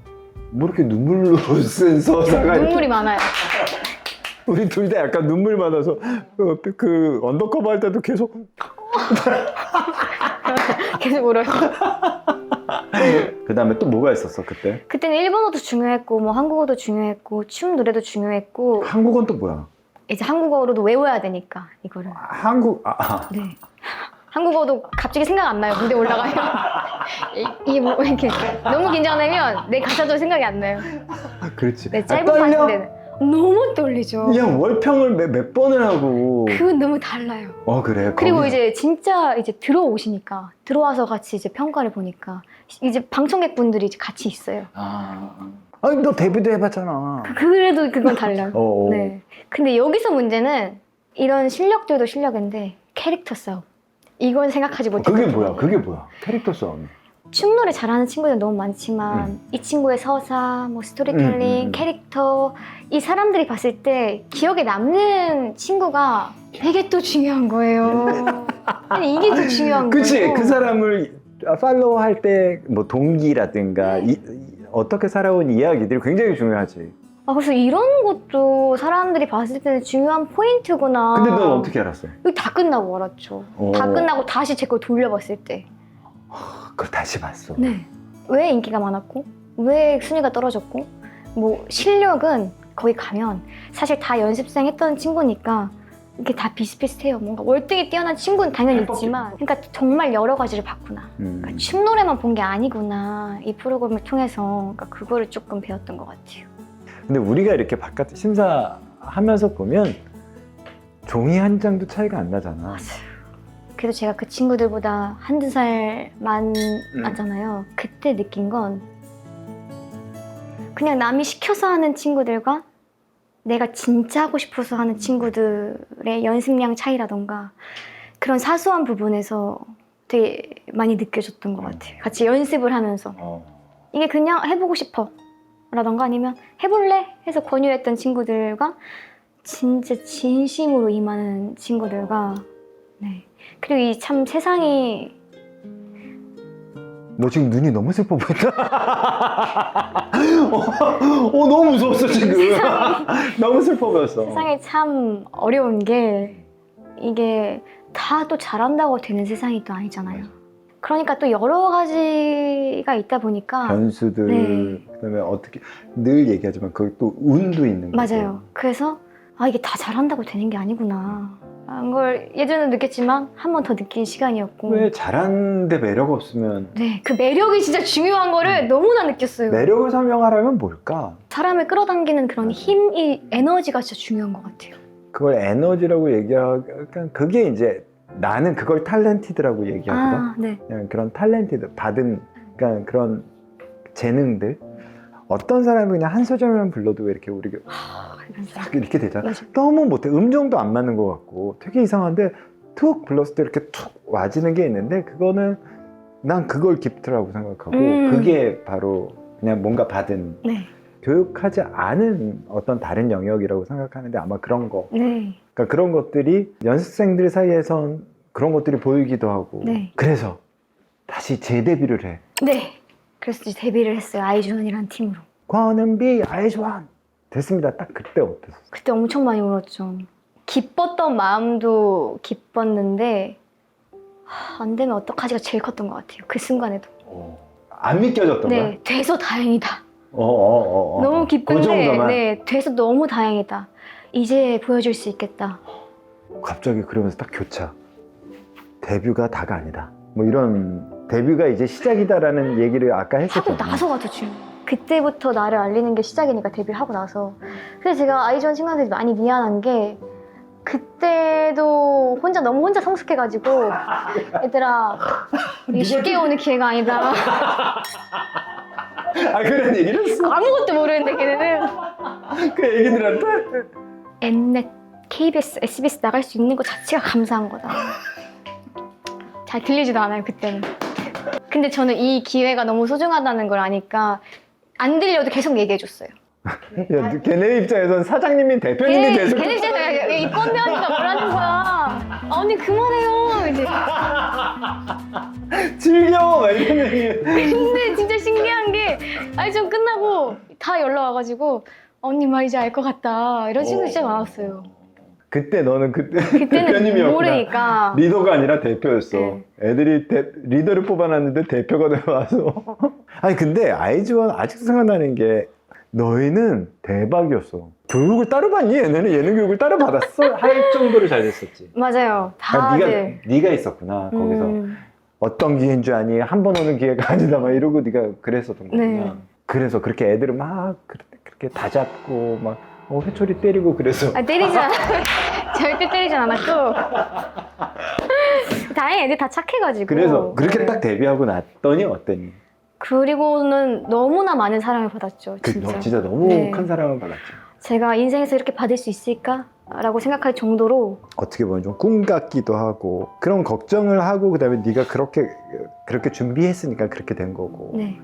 뭐 이렇게 눈물로 쓴 서사가 눈물이 많아요. 우리 둘 다 약간 눈물 많아서 그 언더커버 할 때도 계속 계속 울어요. 그 다음에 또 뭐가 있었어 그때? 그때는 일본어도 중요했고 뭐 한국어도 중요했고 춤 노래도 중요했고 한국어는 또 뭐야? 이제 한국어로도 외워야 되니까 이거를. 네. 한국어도 갑자기 생각 안 나요. 무대 올라가면 이게 뭐 이렇게 너무 긴장되면 내 가사도 생각이 안 나요. 그렇지. 네, 짧은 떨려? 파트인데 너무 떨리죠. 야 월평을 몇 번을 하고. 그건 너무 달라요. 그래. 그리고 거기... 이제 진짜 이제 들어오시니까 들어와서 같이 이제 평가를 보니까 이제 방청객분들이 이제 같이 있어요. 아니 너 데뷔도 해봤잖아. 그래도 그건 달라요. 어어. 네. 근데 여기서 문제는 이런 실력들도 실력인데 캐릭터 싸움. 이건 생각하지 못했거든요. 그게 뭐야? 캐릭터 싸움. 춤 노래 잘하는 친구들 너무 많지만 이 친구의 서사, 뭐 스토리텔링, 캐릭터 이 사람들이 봤을 때 기억에 남는 친구가 되게 또 중요한 거예요. 아니 이게 더 중요한 그치? 거예요. 그 사람을 팔로우 할 때 뭐 동기라든가 어떻게 살아온 이야기들이 굉장히 중요하지. 그래서 이런 것도 사람들이 봤을 때는 중요한 포인트구나. 근데 넌 어떻게 알았어? 이거 다 끝나고 알았죠. 다 끝나고 다시 제 걸 돌려봤을 때. 그걸 다시 봤어. 네. 왜 인기가 많았고 왜 순위가 떨어졌고 뭐 실력은 거기 가면 사실 다 연습생 했던 친구니까 이게 다 비슷비슷해요. 뭔가 월등히 뛰어난 친구는 당연히 있지만 그러니까 정말 여러 가지를 봤구나. 그러니까 춤 노래만 본 게 아니구나. 이 프로그램을 통해서 그러니까 그거를 조금 배웠던 것 같아요. 근데 우리가 이렇게 바깥 심사하면서 보면 종이 한 장도 차이가 안 나잖아. 맞아요. 그래도 제가 그 친구들보다 한두 살 많았잖아요. 그때 느낀 건 그냥 남이 시켜서 하는 친구들과 내가 진짜 하고 싶어서 하는 친구들의 연습량 차이라던가 그런 사소한 부분에서 되게 많이 느껴졌던 것 같아요. 같이 연습을 하면서 이게 그냥 해보고 싶어 라던가 아니면 해볼래? 해서 권유했던 친구들과 진짜 진심으로 임하는 친구들과 네. 그리고 이 참 세상이 너 지금 눈이 너무 슬퍼 보인다. 너무 무서웠어 지금. 너무 슬퍼 보였어. 세상이 참 어려운 게 이게 다 또 잘한다고 되는 세상이 또 아니잖아요. 그러니까 또 여러 가지가 있다 보니까 변수들 네. 그다음에 어떻게 늘 얘기하지만 거기 또 운도 있는 거고. 맞아요. 그래서 아 이게 다 잘한다고 되는 게 아니구나. 걸 예전에 느꼈지만 한 번 더 느낀 시간이었고. 왜 잘하는데 매력 없으면 네, 그 매력이 진짜 중요한 거를 너무나 느꼈어요. 매력을 설명하라면 뭘까? 사람을 끌어당기는 그런 힘이 에너지가 진짜 중요한 것 같아요. 그걸 에너지라고 얘기하니까 그게 이제 나는 그걸 탤런티드라고 얘기하거든. 아, 네. 그냥 그런 탤런티드 받은 그러니까 그런 재능들 어떤 사람이 그냥 한 소절만 불러도 왜 이렇게 우리가 싹 이렇게 되잖아. 맞아. 너무 못해. 음정도 안 맞는 것 같고 되게 이상한데 툭 불렀을 때 이렇게 툭 와지는 게 있는데 그거는 난 그걸 기프트라고 생각하고 그게 바로 그냥 뭔가 받은 네. 교육하지 않은 어떤 다른 영역이라고 생각하는데 아마 그런 거 네. 그러니까 그런 것들이 연습생들 사이에선 그런 것들이 보이기도 하고 네. 그래서 다시 재데뷔를 해. 네. 그래서 이제 데뷔를 했어요. 아이즈원이라는 팀으로. 권은비 아이즈원 됐습니다. 딱 그때 어땠어? 그때 엄청 많이 울었죠. 기뻤던 마음도 기뻤는데 안 되면 어떡하지가 제일 컸던 것 같아요. 그 순간에도. 안 믿겨졌던 거야? 네. 돼서 다행이다. 너무 그 기쁜데 정도만. 네. 돼서 너무 다행이다. 이제 보여줄 수 있겠다. 갑자기 그러면서 딱 교차. 데뷔가 다가 아니다. 뭐 이런 데뷔가 이제 시작이다라는 얘기를 아까 하고 했었잖아. 나서가 더 중요해요. 그때부터 나를 알리는 게 시작이니까 데뷔를 하고 나서. 그래서 제가 아이즈원 친구한테 많이 미안한 게 그때도 너무 혼자 성숙해가지고 얘들아 이게 쉽게 오는 기회가 아니다. 아 그런 얘기를 했어? 아무것도 모르는데 걔네는 그 애기들한테? Mnet, KBS, SBS 나갈 수 있는 것 자체가 감사한 거다. 잘 들리지도 않아요 그때는. 근데 저는 이 기회가 너무 소중하다는 걸 아니까 안 들려도 계속 얘기해줬어요. 야, 걔네 입장에선 사장님이 대표님이 계속 걔네 진짜 이 꼰대하니까 뭐라는 거야. 아, 언니 그만해요 이제. 즐겨! 막 이런 얘기. 근데 진짜 신기한 게 아이즈원 끝나고 다 연락 와가지고 언니 말 이제 알 것 같다 이런 친구 진짜 많았어요. 그때 너는 그때 그때는 대표님이었구나. 모르니까. 리더가 아니라 대표였어. 네. 애들이 리더를 뽑아놨는데 대표가 돼와서. 아니 근데 아이즈원 아직도 생각나는 게 너희는 대박이었어. 교육을 따로 받니? 얘네는 예능 교육을 따로 받았어? 할 정도로 잘 됐었지. 맞아요. 아, 다들. 네가 있었구나 거기서. 어떤 기회인 줄 아니? 한 번 오는 기회가 아니다 막 이러고 네가 그랬었던 거구나. 네. 그래서 그렇게 애들을 막 그렇게 다 잡고 막 회초리 때리고 그래서. 아, 때리지 않아. 절대 때리진 않았고. 다행히 애들 다 착해가지고. 그래서 그렇게 네. 딱 데뷔하고 났더니 어땠니? 그리고는 너무나 많은 사랑을 받았죠. 진짜. 진짜 너무 네. 큰 사랑을 받았지. 제가 인생에서 이렇게 받을 수 있을까? 라고 생각할 정도로 어떻게 보면 좀 꿈 같기도 하고 그런 걱정을 하고 그다음에 네가 그렇게 준비했으니까 그렇게 된 거고. 네.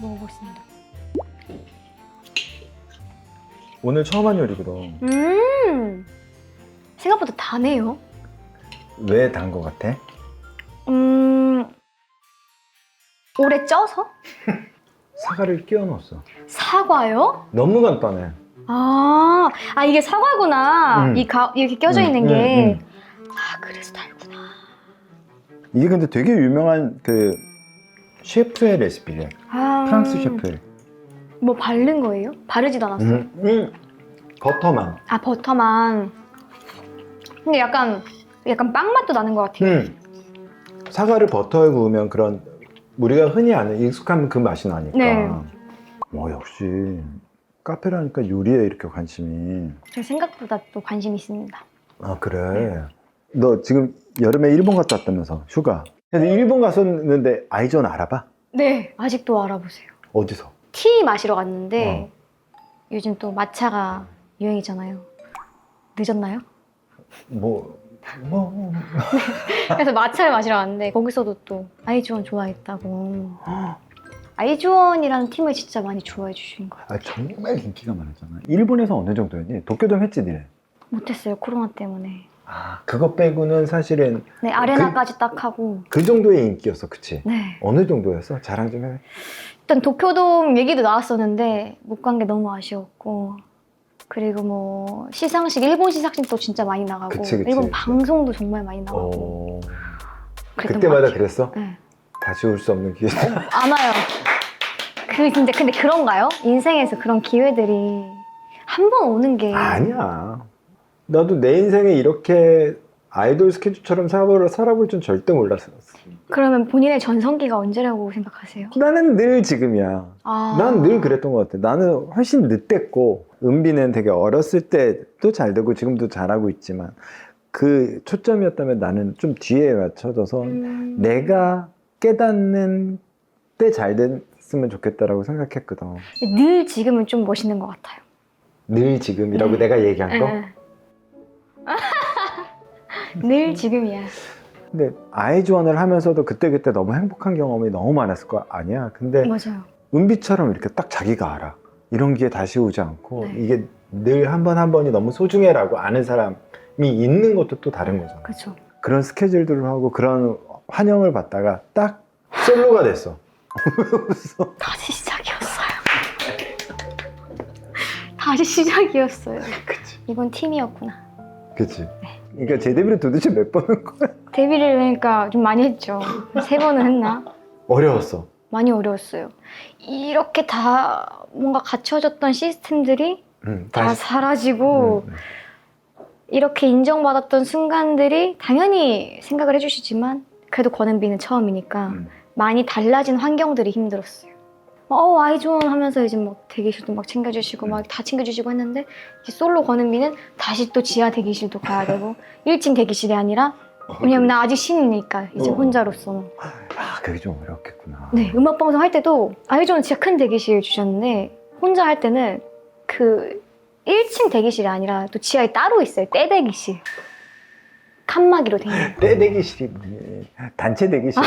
먹어보겠습니다. 오늘 처음 한 요리거든. 생각보다 다네요. 왜 단 거 같아? 오래 쪄서? 사과를 끼워 넣었어. 사과요? 너무 간단해. 이게 사과구나. 이렇게 껴져 있는 게. 그래서 달구나. 이게 근데 되게 유명한 그 셰프의 레시피래. 프랑스 셰프. 뭐 바른 거예요? 바르지도 않았어요. 버터만. 버터만. 근데 약간 빵 맛도 나는 것 같아요. 사과를 버터에 구우면 그런 우리가 흔히 아는 익숙한 그 맛이 나니까. 네. 역시 카페라니까 요리에 이렇게 관심이. 저 생각보다 또 관심 있습니다. 아, 그래. 너 지금 여름에 일본 갔다 왔다면서 휴가. 근데 일본 갔었는데 아이존 알아봐? 네. 아직도 알아보세요. 어디서? 티 마시러 갔는데 요즘 또 마차가 유행이잖아요. 늦었나요? 그래서 마차를 마시러 갔는데 거기서도 또 아이즈원 좋아했다고. 아이즈원이라는 팀을 진짜 많이 좋아해 주신 거예요. 정말 인기가 많았잖아. 일본에서 어느 정도였니? 도쿄돔 했지 니네? 못했어요. 코로나 때문에. 그거 빼고는 사실은 네, 아레나까지 딱 하고. 그 정도의 인기였어, 그치? 네. 어느 정도였어? 자랑 좀 해. 일단 도쿄돔 얘기도 나왔었는데 못 간 게 너무 아쉬웠고, 그리고 뭐 시상식, 일본 시상식도 진짜 많이 나가고, 그치. 일본 방송도 정말 많이 나가고. 그랬던 것 그때마다 같아요. 그랬어? 네. 다시 올 수 없는 기회. 안 와요. 진짜 근데 그런가요? 인생에서 그런 기회들이 한 번 오는 게. 아니야. 나도 내 인생에 이렇게 아이돌 스케줄처럼 살아볼 줄 절대 몰랐어. 그러면 본인의 전성기가 언제라고 생각하세요? 나는 늘 지금이야. 난 늘 그랬던 것 같아. 나는 훨씬 늦됐고, 은비는 되게 어렸을 때도 잘 되고 지금도 잘하고 있지만 그 초점이었다면 나는 좀 뒤에 맞춰져서 내가 깨닫는 때 잘 됐으면 좋겠다라고 생각했거든. 늘 지금은 좀 멋있는 것 같아요. 늘 지금이라고 내가 얘기한 거? 네. 늘 지금이야. 근데 아이즈원을 하면서도 그때그때 너무 행복한 경험이 너무 많았을 거 아니야. 근데 맞아요. 은비처럼 이렇게 딱 자기가 알아. 이런 기회 다시 오지 않고 네. 이게 늘 한 번 한 번이 너무 소중해라고 아는 사람이 있는 것도 또 다른 거잖아. 그렇죠. 그런 스케줄들을 하고 그런 환영을 받다가 딱 솔로가 됐어. 다시 시작이었어요. 다시 시작이었어요. 그치. 이건 팀이었구나. 그치. 그러니까 제 데뷔를 도대체 몇 번 한 거야? 데뷔를 그러니까 좀 많이 했죠. 3번은 했나? 어려웠어. 많이 어려웠어요. 이렇게 다 뭔가 갖춰졌던 시스템들이 다 사라지고 이렇게 인정받았던 순간들이 당연히 생각을 해주시지만 그래도 권은비는 처음이니까 많이 달라진 환경들이 힘들었어요. 아이즈원 하면서 이제 막 대기실도 막 챙겨주시고 막 다 챙겨주시고 했는데 이제 솔로 권은비는 다시 또 지하 대기실도 가야 되고 1층 대기실이 아니라 왜냐면 나 아직 신이니까 이제 혼자로서. 그게 좀 어렵겠구나. 네, 음악방송 할 때도 아이즈원 진짜 큰 대기실 주셨는데 혼자 할 때는 그 1층 대기실이 아니라 또 지하에 따로 있어요. 떼 대기실. 칸막이로 돼 있는. 때 대기실이 뭐니? 단체 대기실.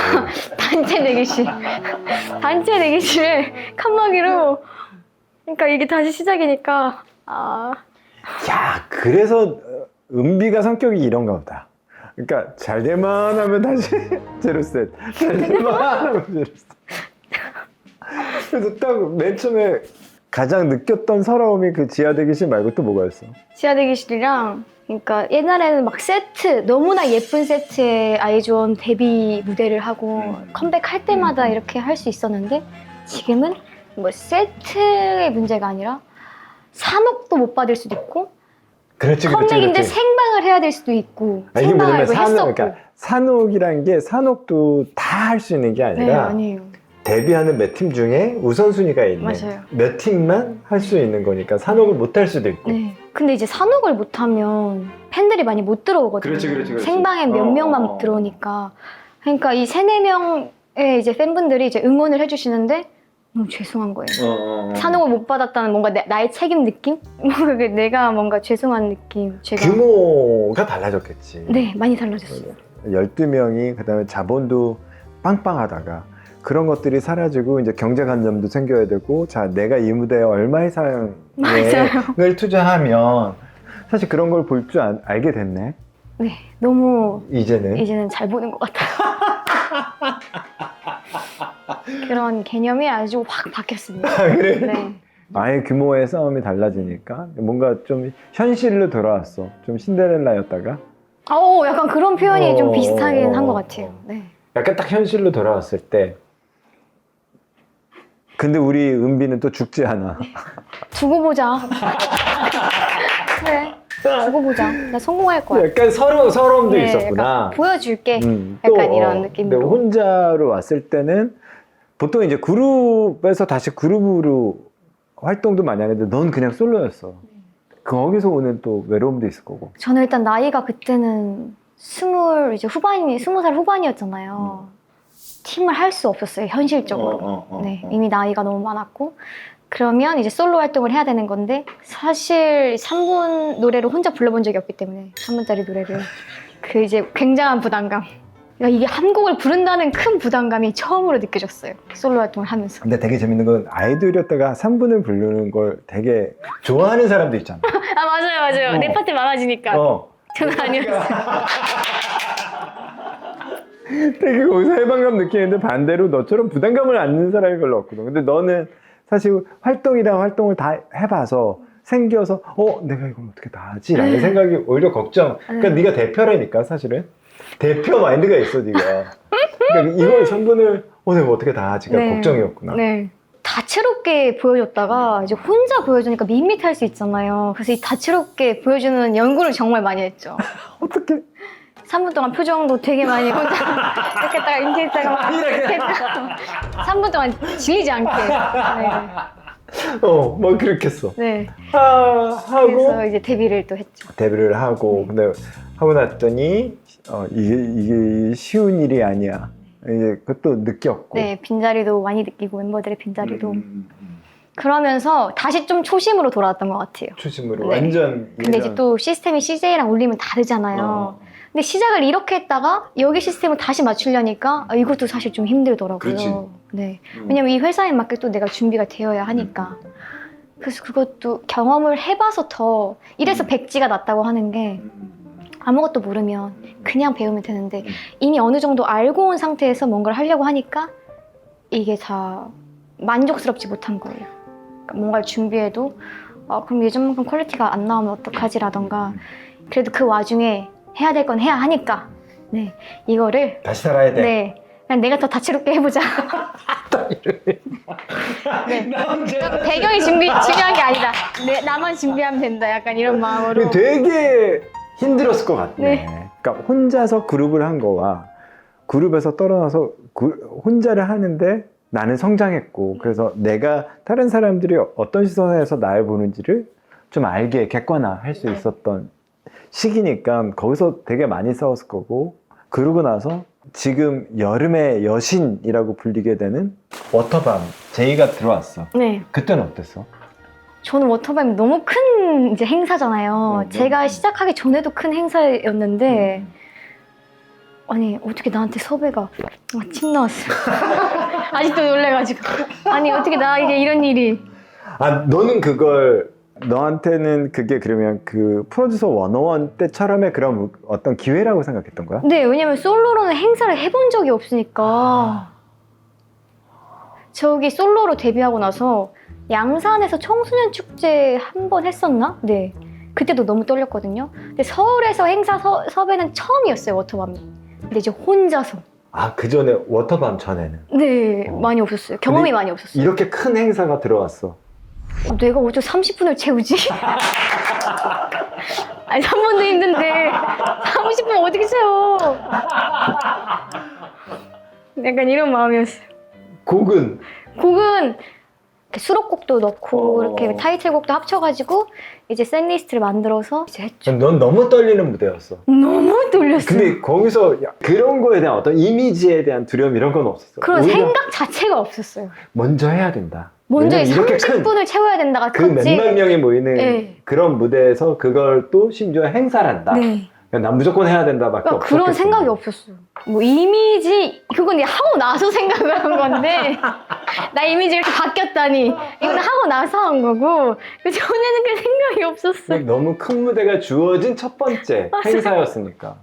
단체 대기실. 단체 대기실에 칸막이로. 그러니까 이게 다시 시작이니까. 야, 그래서 은비가 성격이 이런가 보다. 그러니까 잘 될만 하면 다시 제로셋, 잘 될만 하면 제로셋. 그래서 딱 맨 처음에 가장 느꼈던 서러움이 그 지하 대기실 말고 또 뭐가 있어? 지하 대기실이랑 그러니까 옛날에는 막 세트 너무나 예쁜 세트의 아이즈원 데뷔 무대를 하고 컴백할 때마다 이렇게 할 수 있었는데 지금은 뭐 세트의 문제가 아니라 산옥도 못 받을 수도 있고 그렇지, 컴백인데 생방을 해야 될 수도 있고 이게 생방을 뭐냐면 했었고. 그러니까 산옥이란 게 산옥도 다 할 수 있는 게 네, 아니라 아니에요. 데뷔하는 몇 팀 중에 우선순위가 있는 맞아요. 몇 팀만 할 수 있는 거니까 산옥을 못 할 수도 있고. 네. 근데 이제 산옥을 못하면 팬들이 많이 못 들어오거든요. 그렇지. 생방에 몇 명만 들어오니까. 그러니까 이 3-4명의 이제 팬분들이 이제 응원을 해주시는데 너무 죄송한 거예요. 산옥을 못 받았다는 뭔가 나의 책임 느낌? 뭔가 내가 뭔가 죄송한 느낌. 제가. 규모가 달라졌겠지. 네, 많이 달라졌어요. 12명이 그다음에 자본도 빵빵하다가 그런 것들이 사라지고 이제 경제관념도 생겨야 되고 자 내가 이 무대에 얼마의 사랑을 투자하면 사실 그런 걸 볼 줄 알게 됐네. 네, 너무 이제는 잘 보는 것 같아요. 그런 개념이 아주 확 바뀌었습니다. 그래? 네. 아예 규모의 싸움이 달라지니까 뭔가 좀 현실로 돌아왔어. 좀 신데렐라였다가 약간 그런 표현이 좀 비슷하긴 한 것 어. 같아요. 네. 약간 딱 현실로 돌아왔을 때 근데 우리 은비는 또 죽지 않아. 두고 보자. 그래. 두고 보자. 나 성공할 거야. 약간 서러움도 네, 있었구나. 약간 보여줄게. 또, 약간 이런 느낌으로. 근데 혼자로 왔을 때는 보통 이제 그룹에서 다시 그룹으로 활동도 많이 하는데 넌 그냥 솔로였어. 거기서 오는 또 외로움도 있을 거고. 저는 일단 나이가 그때는 20살 후반이었잖아요. 팀을 할 수 없었어요, 현실적으로. 네, 이미 나이가 너무 많았고. 그러면 이제 솔로 활동을 해야 되는 건데, 사실 3분 노래를 혼자 불러본 적이 없기 때문에, 3분짜리 노래를. 그 이제 굉장한 부담감. 그러니까 이게 한 곡을 부른다는 큰 부담감이 처음으로 느껴졌어요, 솔로 활동을 하면서. 근데 되게 재밌는 건 아이돌이었다가 3분을 부르는 걸 되게 좋아하는 사람도 있잖아. 아, 맞아요. 내 파트 많아지니까. 저는 아니었어요. 되게 거기서 해방감 느끼는데 반대로 너처럼 부담감을 안는 사람이 별로 없거든. 근데 너는 사실 활동이랑 활동을 다 해봐서 생겨서 내가 이걸 어떻게 다 하지? 라는 생각이 오히려 걱정. 그러니까 네가 대표라니까 사실은. 대표 마인드가 있어 네가. 그러니까 이걸 3분을 내가 어떻게 다 하지가 걱정이었구나. 네. 다채롭게 보여줬다가 이제 혼자 보여주니까 밋밋할 수 있잖아요. 그래서 이 다채롭게 보여주는 연구를 정말 많이 했죠. 어떻게? 3분 동안 표정도 되게 많이 혼자 이렇게 했다가 이렇게 했다가 막 이렇게 했다가 3분 동안 질리지 않게. 뭐 그렇게 했어. 네. 하고 그래서 이제 데뷔를 또 했죠. 데뷔를 하고 근데 하고 났더니 이게 쉬운 일이 아니야. 이제 그것도 느꼈고. 네, 빈자리도 많이 느끼고 멤버들의 빈자리도. 그러면서 다시 좀 초심으로 돌아왔던 것 같아요. 초심으로 네. 완전. 근데 이제 또 시스템이 CJ랑 울리면 다르잖아요. 근데 시작을 이렇게 했다가 여기 시스템을 다시 맞추려니까 이것도 사실 좀 힘들더라고요. 그렇지. 네. 왜냐면 이 회사에 맞게 또 내가 준비가 되어야 하니까. 그래서 그것도 경험을 해봐서 더 이래서 백지가 낫다고 하는 게 아무것도 모르면 그냥 배우면 되는데 이미 어느 정도 알고 온 상태에서 뭔가를 하려고 하니까 이게 다 만족스럽지 못한 거예요. 그러니까 뭔가를 준비해도 그럼 예전만큼 퀄리티가 안 나오면 어떡하지라던가 그래도 그 와중에 해야 될 건 해야 하니까 이거를 다시 살아야 돼. 그냥 내가 더 다채롭게 해보자. 배경이 중요한 게 아니다. 나만 준비하면 된다. 약간 이런 마음으로. 되게 힘들었을 것 같네. 네. 그러니까 혼자서 그룹을 한 거와 그룹에서 떨어져서 혼자를 하는데 나는 성장했고 그래서 내가 다른 사람들이 어떤 시선에서 나를 보는지를 좀 알게 객관화할 수 있었던 시기니까 거기서 되게 많이 싸웠을 거고 그러고 나서 지금 여름의 여신이라고 불리게 되는 워터밤 제이가 들어왔어. 네. 그때는 어땠어? 저는 워터밤이 너무 큰 이제 행사잖아요. 제가 시작하기 전에도 큰 행사였는데 아니 어떻게 나한테 섭외가 침 나왔어요. 아직도 놀래가지고 아니 어떻게 나에게 이런 일이. 너는 그걸 너한테는 그게 그러면 그 프로듀서 101 때처럼의 그런 어떤 기회라고 생각했던 거야? 네, 왜냐면 솔로로는 행사를 해본 적이 없으니까. 저기 솔로로 데뷔하고 나서 양산에서 청소년 축제 한 번 했었나? 네. 그때도 너무 떨렸거든요. 근데 서울에서 행사 섭외는 처음이었어요, 워터밤이. 근데 이제 혼자서. 그 전에 워터밤 전에는? 네, 많이 없었어요. 경험이 많이 없었어요. 이렇게 큰 행사가 들어왔어. 내가 어쩌 30분을 채우지? 아니 3분도 힘든데 30분 어떻게 채워? 약간 이런 마음이었어요. 곡은? 곡은 이렇게 수록곡도 넣고 이렇게 타이틀곡도 합쳐가지고 이제 셋리스트를 만들어서 이제 했죠. 넌 너무 떨리는 무대였어. 너무 떨렸어요. 근데 거기서 그런 거에 대한 어떤 이미지에 대한 두려움 이런 건 없었어. 그런 오히려 생각 자체가 없었어요. 먼저 해야 된다. 먼저 왜냐면 이렇게 30분을 채워야 된다가 그 컸지. 몇만 명이 모이는 네. 그런 무대에서 그걸 또 심지어 행사를 한다. 네. 난 무조건 해야 된다밖에 그러니까 없었겠어. 그런 생각이 없었어요. 뭐 이미지 그건 이제 하고 나서 생각을 한 건데 나 이미지 이렇게 바뀌었다니 이건 하고 나서 한 거고 그 전에는 그 생각이 없었어요. 너무 큰 무대가 주어진 첫 번째 행사였으니까.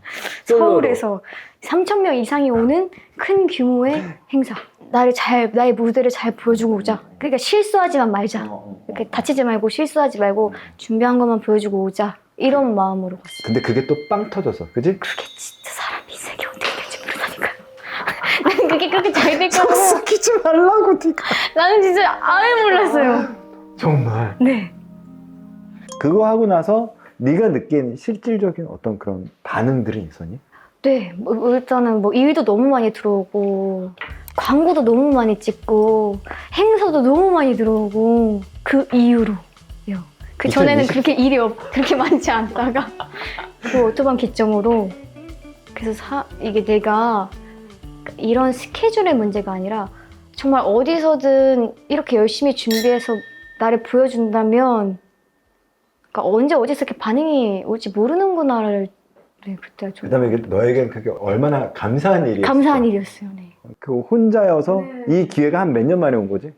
서울에서 3,000명 이상이 오는 큰 규모의 행사. 나의 무대를 잘 보여주고 오자. 그러니까 실수하지만 말자. 다치지 말고 실수하지 말고 준비한 것만 보여주고 오자 이런 마음으로 갔어요. 근데 그게 또 빵 터져서, 그지? 그게 진짜 사람이 세계 어떻게 될지 모르다니까요. 나는 그게 그렇게 잘 될 거고 섞이지 말라고, 니가. 나는 진짜 아예 몰랐어요. 정말. 네. 그거 하고 나서 네가 느낀 실질적인 어떤 그런 반응들이 있었니? 네, 뭐 일단은 뭐 일도 너무 많이 들어오고 광고도 너무 많이 찍고 행사도 너무 많이 들어오고 그 이후로요. 그 전에는 2020? 그렇게 일이 그렇게 많지 않다가 그 오토반 개점으로 그래서 이게 내가 이런 스케줄의 문제가 아니라 정말 어디서든 이렇게 열심히 준비해서 나를 보여준다면 그러니까 언제 어디서 이렇게 반응이 올지 모르는구나를 네, 그때 좀 그다음에 이게 너에겐 그게 얼마나 감사한 일이었어. 감사한 일이었어요. 네. 그 혼자여서 네. 이 기회가 한 몇 년 만에 온 거지?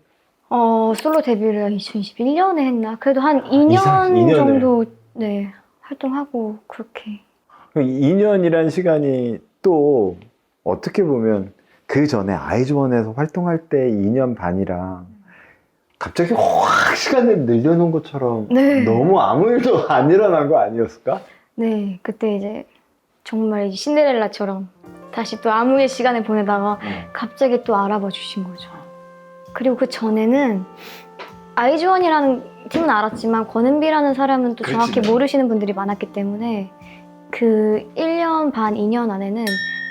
솔로 데뷔를 2021년에 했나? 그래도 한 2년 이상 2년을. 정도 네, 활동하고 그렇게. 2년이란 시간이 또 어떻게 보면 그 전에 아이즈원에서 활동할 때 2년 반이랑 갑자기 확 시간을 늘려놓은 것처럼 네. 너무 아무 일도 안 일어난 거 아니었을까? 네, 그때 이제 정말 이제 신데렐라처럼 다시 또 아무의 시간을 보내다가 갑자기 또 알아봐 주신 거죠. 그리고 그 전에는 아이즈원이라는 팀은 알았지만 권은비라는 사람은 또 그렇지. 정확히 모르시는 분들이 많았기 때문에 그 1년 반, 2년 안에는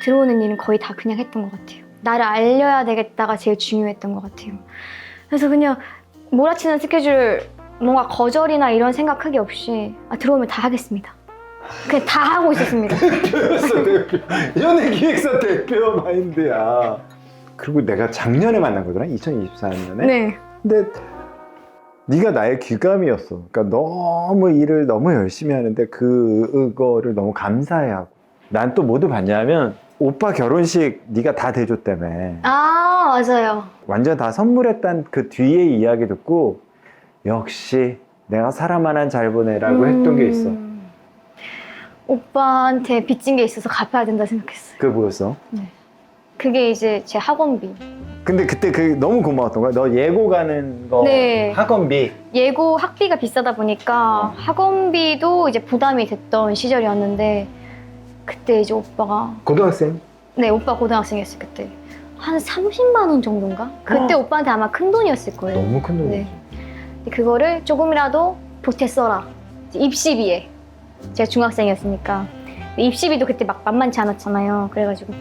들어오는 일은 거의 다 그냥 했던 것 같아요. 나를 알려야 되겠다가 제일 중요했던 것 같아요. 그래서 그냥 몰아치는 스케줄 뭔가 거절이나 이런 생각 크게 없이 들어오면 다 하겠습니다. 그냥 다 하고 있었습니다. 대표였어, 대표. 연예기획사 대표 마인드야. 그리고 내가 작년에 만난 거잖아, 2024년에. 네. 근데 네가 나의 귀감이었어. 그러니까 너무 일을 너무 열심히 하는데 그거를 너무 감사해하고. 난 또 뭐도 봤냐면 오빠 결혼식 네가 다 대줬다며. 맞아요. 완전 다 선물했단 그 뒤에 이야기 듣고 역시 내가 사람 하나 잘 보내라고 했던 게 있어. 오빠한테 빚진 게 있어서 갚아야 된다 생각했어요. 그게 뭐였어? 그게 이제 제 학원비. 근데 그때 그 너무 고마웠던 거야. 너 예고 가는 거 네. 학원비. 예고 학비가 비싸다 보니까 학원비도 이제 부담이 됐던 시절이었는데 그때 이제 오빠가 고등학생? 네, 오빠 고등학생이었어요 그때. 한 30만 원 정도인가? 그때 오빠한테 아마 큰 돈이었을 거예요. 너무 큰 돈이지. 네. 근데 그거를 조금이라도 보태 써라. 이제 입시비에. 제가 중학생이었으니까. 입시비도 그때 막 만만치 않았잖아요. 그래가지고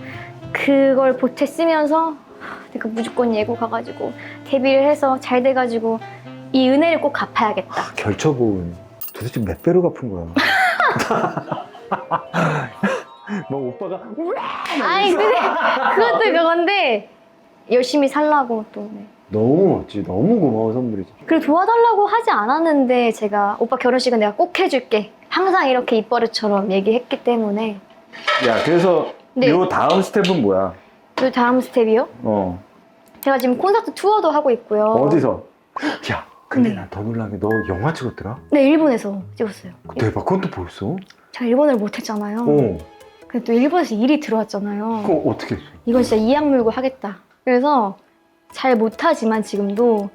그걸 보태 쓰면서 내가 무조건 예고 가가지고 데뷔를 해서 잘 돼가지고 이 은혜를 꼭 갚아야겠다. 결처분 도대체 몇 배로 갚은 거야? 뭐 오빠가 아이 근데 그것도 그건데 열심히 살라고 또. 네. 너무 멋지. 너무 고마운 선물이지. 그리고 도와달라고 하지 않았는데 제가 오빠 결혼식은 내가 꼭 해줄게. 항상 이렇게 입버릇처럼 얘기했기 때문에. 야, 그래서 네. 요 다음 스텝은 뭐야? 그 다음 스텝이요? 제가 지금 콘서트 투어도 하고 있고요. 어디서? 야, 근데 네. 나 더 놀란 게 너 영화 찍었더라? 네, 일본에서 찍었어요. 대박. 그건 또 보였어? 제가 일본을 못했잖아요. 근데 또 일본에서 일이 들어왔잖아요. 그거 어떻게 했어? 이건 진짜 이악 물고 하겠다. 그래서 잘 못하지만 지금도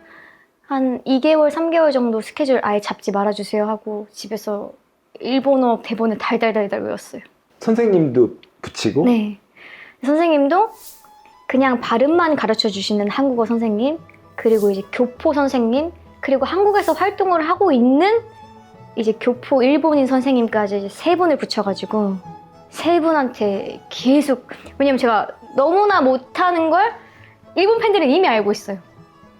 한 2개월, 3개월 정도 스케줄 아예 잡지 말아주세요 하고 집에서 일본어 대본을 달달달달 외웠어요. 선생님도 붙이고? 네. 선생님도 그냥 발음만 가르쳐 주시는 한국어 선생님, 그리고 이제 교포 선생님, 그리고 한국에서 활동을 하고 있는 이제 교포 일본인 선생님까지 이제 3분을 붙여가지고 3분한테 계속, 왜냐면 제가 너무나 못하는 걸 일본 팬들은 이미 알고 있어요.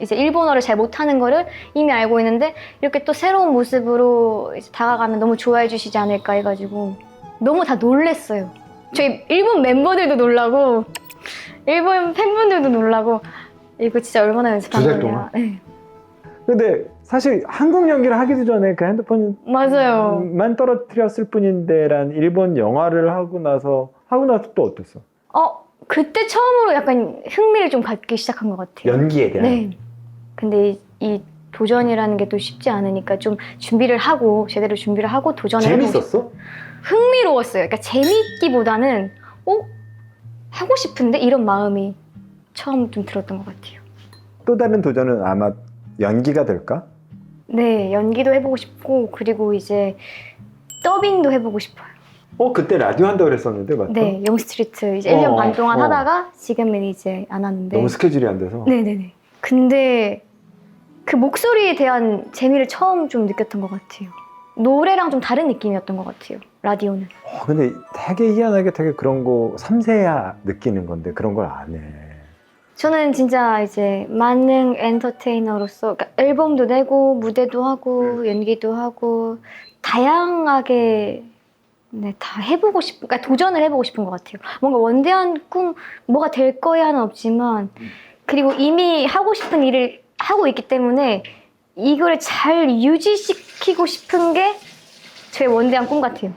이제 일본어를 잘 못하는 거를 이미 알고 있는데 이렇게 또 새로운 모습으로 이제 다가가면 너무 좋아해 주시지 않을까 해가지고 너무 다 놀랬어요. 저희 일본 멤버들도 놀라고 일본 팬분들도 놀라고 이거 진짜 얼마나 연습한 두달 거냐. 동안? 네. 근데 사실 한국 연기를 하기도 전에 그 핸드폰만 맞아요. 떨어뜨렸을 뿐인데란 일본 영화를 하고 나서 또 어땠어? 그때 처음으로 약간 흥미를 좀 갖기 시작한 것 같아요. 연기에 대한? 네. 근데 이 도전이라는 게 또 쉽지 않으니까 좀 준비를 하고 제대로 준비를 하고 도전을 해보고 재밌었어? 흥미로웠어요. 그러니까 재미있기보다는 하고 싶은데 이런 마음이 처음 좀 들었던 것 같아요. 또 다른 도전은 아마 연기가 될까? 네, 연기도 해보고 싶고 그리고 이제 더빙도 해보고 싶어요. 그때 라디오 한다고 그랬었는데 맞죠? 네, 영스트리트 이제 1년 반 동안 어. 하다가 지금은 이제 안 하는데. 너무 스케줄이 안 돼서. 네네네. 근데 그 목소리에 대한 재미를 처음 좀 느꼈던 것 같아요. 노래랑 좀 다른 느낌이었던 것 같아요. 라디오는. 근데 되게 희한하게 되게 그런 거 섬세야 느끼는 건데 그런 걸 안 해. 저는 진짜 이제 만능 엔터테이너로서 그러니까 앨범도 내고 무대도 하고 연기도 하고 다양하게 네, 다 해보고 싶은, 그러니까 도전을 해보고 싶은 것 같아요. 뭔가 원대한 꿈, 뭐가 될 거야는 없지만 그리고 이미 하고 싶은 일을 하고 있기 때문에 이걸 잘 유지시키고 싶은 게 제 원대한 꿈 같아요.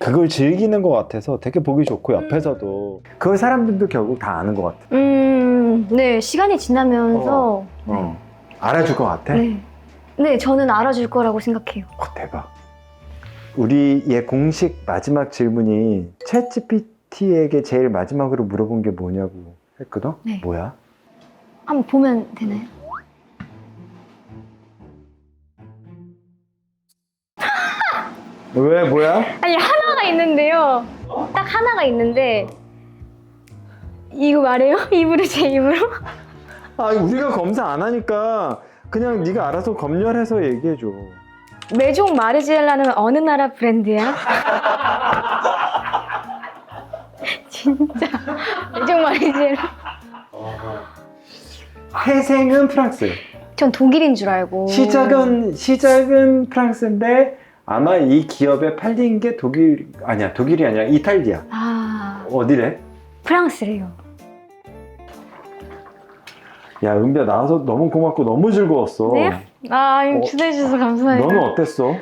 그걸 즐기는 것 같아서 되게 보기 좋고 옆에서도 그걸 사람들도 결국 다 아는 것 같아. 네, 시간이 지나면서 알아줄 것 같아? 네. 네, 저는 알아줄 거라고 생각해요. 대박. 우리의 공식 마지막 질문이 챗GPT에게 제일 마지막으로 물어본 게 뭐냐고 했거든? 네. 뭐야? 한번 보면 되나요? 왜 뭐야? 아니 하나가 있는데요. 딱 하나가 있는데 이거 말해요? 입으로 제 입으로? 우리가 검사 안 하니까 그냥 네가 알아서 검열해서 얘기해줘. 메종 마르지엘라는 어느 나라 브랜드야? 진짜 메종 마르지엘라. 회생은 프랑스. 전 독일인 줄 알고. 시작은 프랑스인데 아마 이 기업에 팔린 게 독일이 아니라 이탈리아. 어디래? 프랑스래요. 야, 은비야 나와서 너무 고맙고 너무 즐거웠어. 네? 주셔서 감사해요. 너는 어땠어?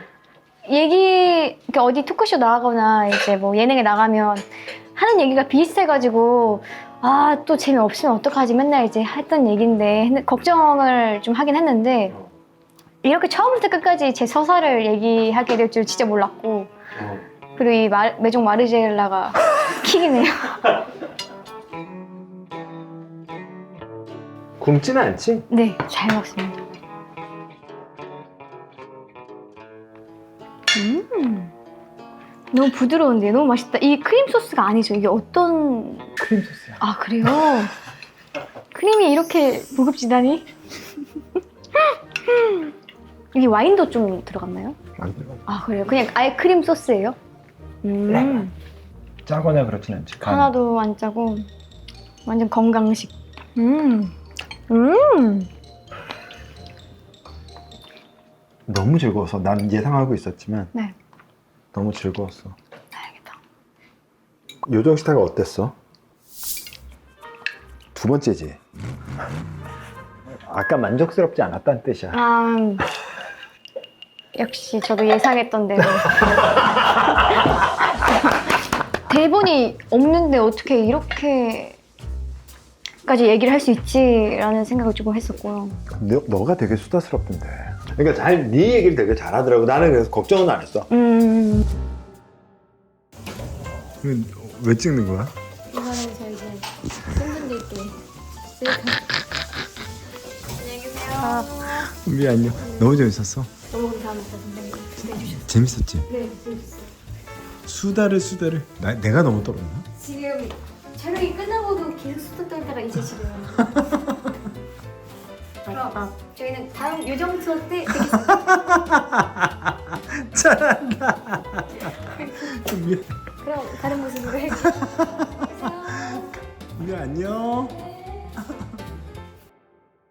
그러니까 어디 토크쇼 나가거나 이제 뭐 예능에 나가면 하는 얘기가 비슷해가지고 또 재미없으면 어떡하지 맨날 이제 했던 얘기인데 걱정을 좀 하긴 했는데 이렇게 처음부터 끝까지 제 서사를 얘기하게 될 줄 진짜 몰랐고 그리고 이 메종 마르지엘라가 킥이네요. 굶지는 않지? 네, 잘 먹습니다. 너무 부드러운데 너무 맛있다. 이 크림 소스가 아니죠? 이게 어떤 크림 소스야. 그래요? 크림이 이렇게 무급지다니? 이게 와인도 좀 들어갔나요? 안 들어가. 그래요? 그냥 아예 크림 소스예요? 짜거나 그렇진 않지. 하나도 안 짜고 완전 건강식. 너무 즐거워서 난 예상하고 있었지만 네. 너무 즐거웠어. 다행이다. 요정 스타가 어땠어? 두 번째지. 아까 만족스럽지 않았다는 뜻이야. 역시 저도 예상했던 대로. 대본이 없는데 어떻게 이렇게까지 얘기를 할 수 있지라는 생각을 조금 했었고요. 너가 되게 수다스럽던데. 그러니까 네 얘기를 되게 잘하더라고. 나는 그래서 걱정은 안 했어. 왜 찍는 거야? 이거는 저 이제 팬분들께 안녕히 계세요. 은비 안녕. 너무 재밌었어. 너무 감사합니다 선생님. 기대해 주셔서. 재밌었지? 네, 재밌었어요. 수다를 내가 너무 떨었나? 지금 촬영이 끝나고도 계속 수다 떨다가 이제 지금. 그럼 저희는 다음 요정 투어 때 뵙겠습니다.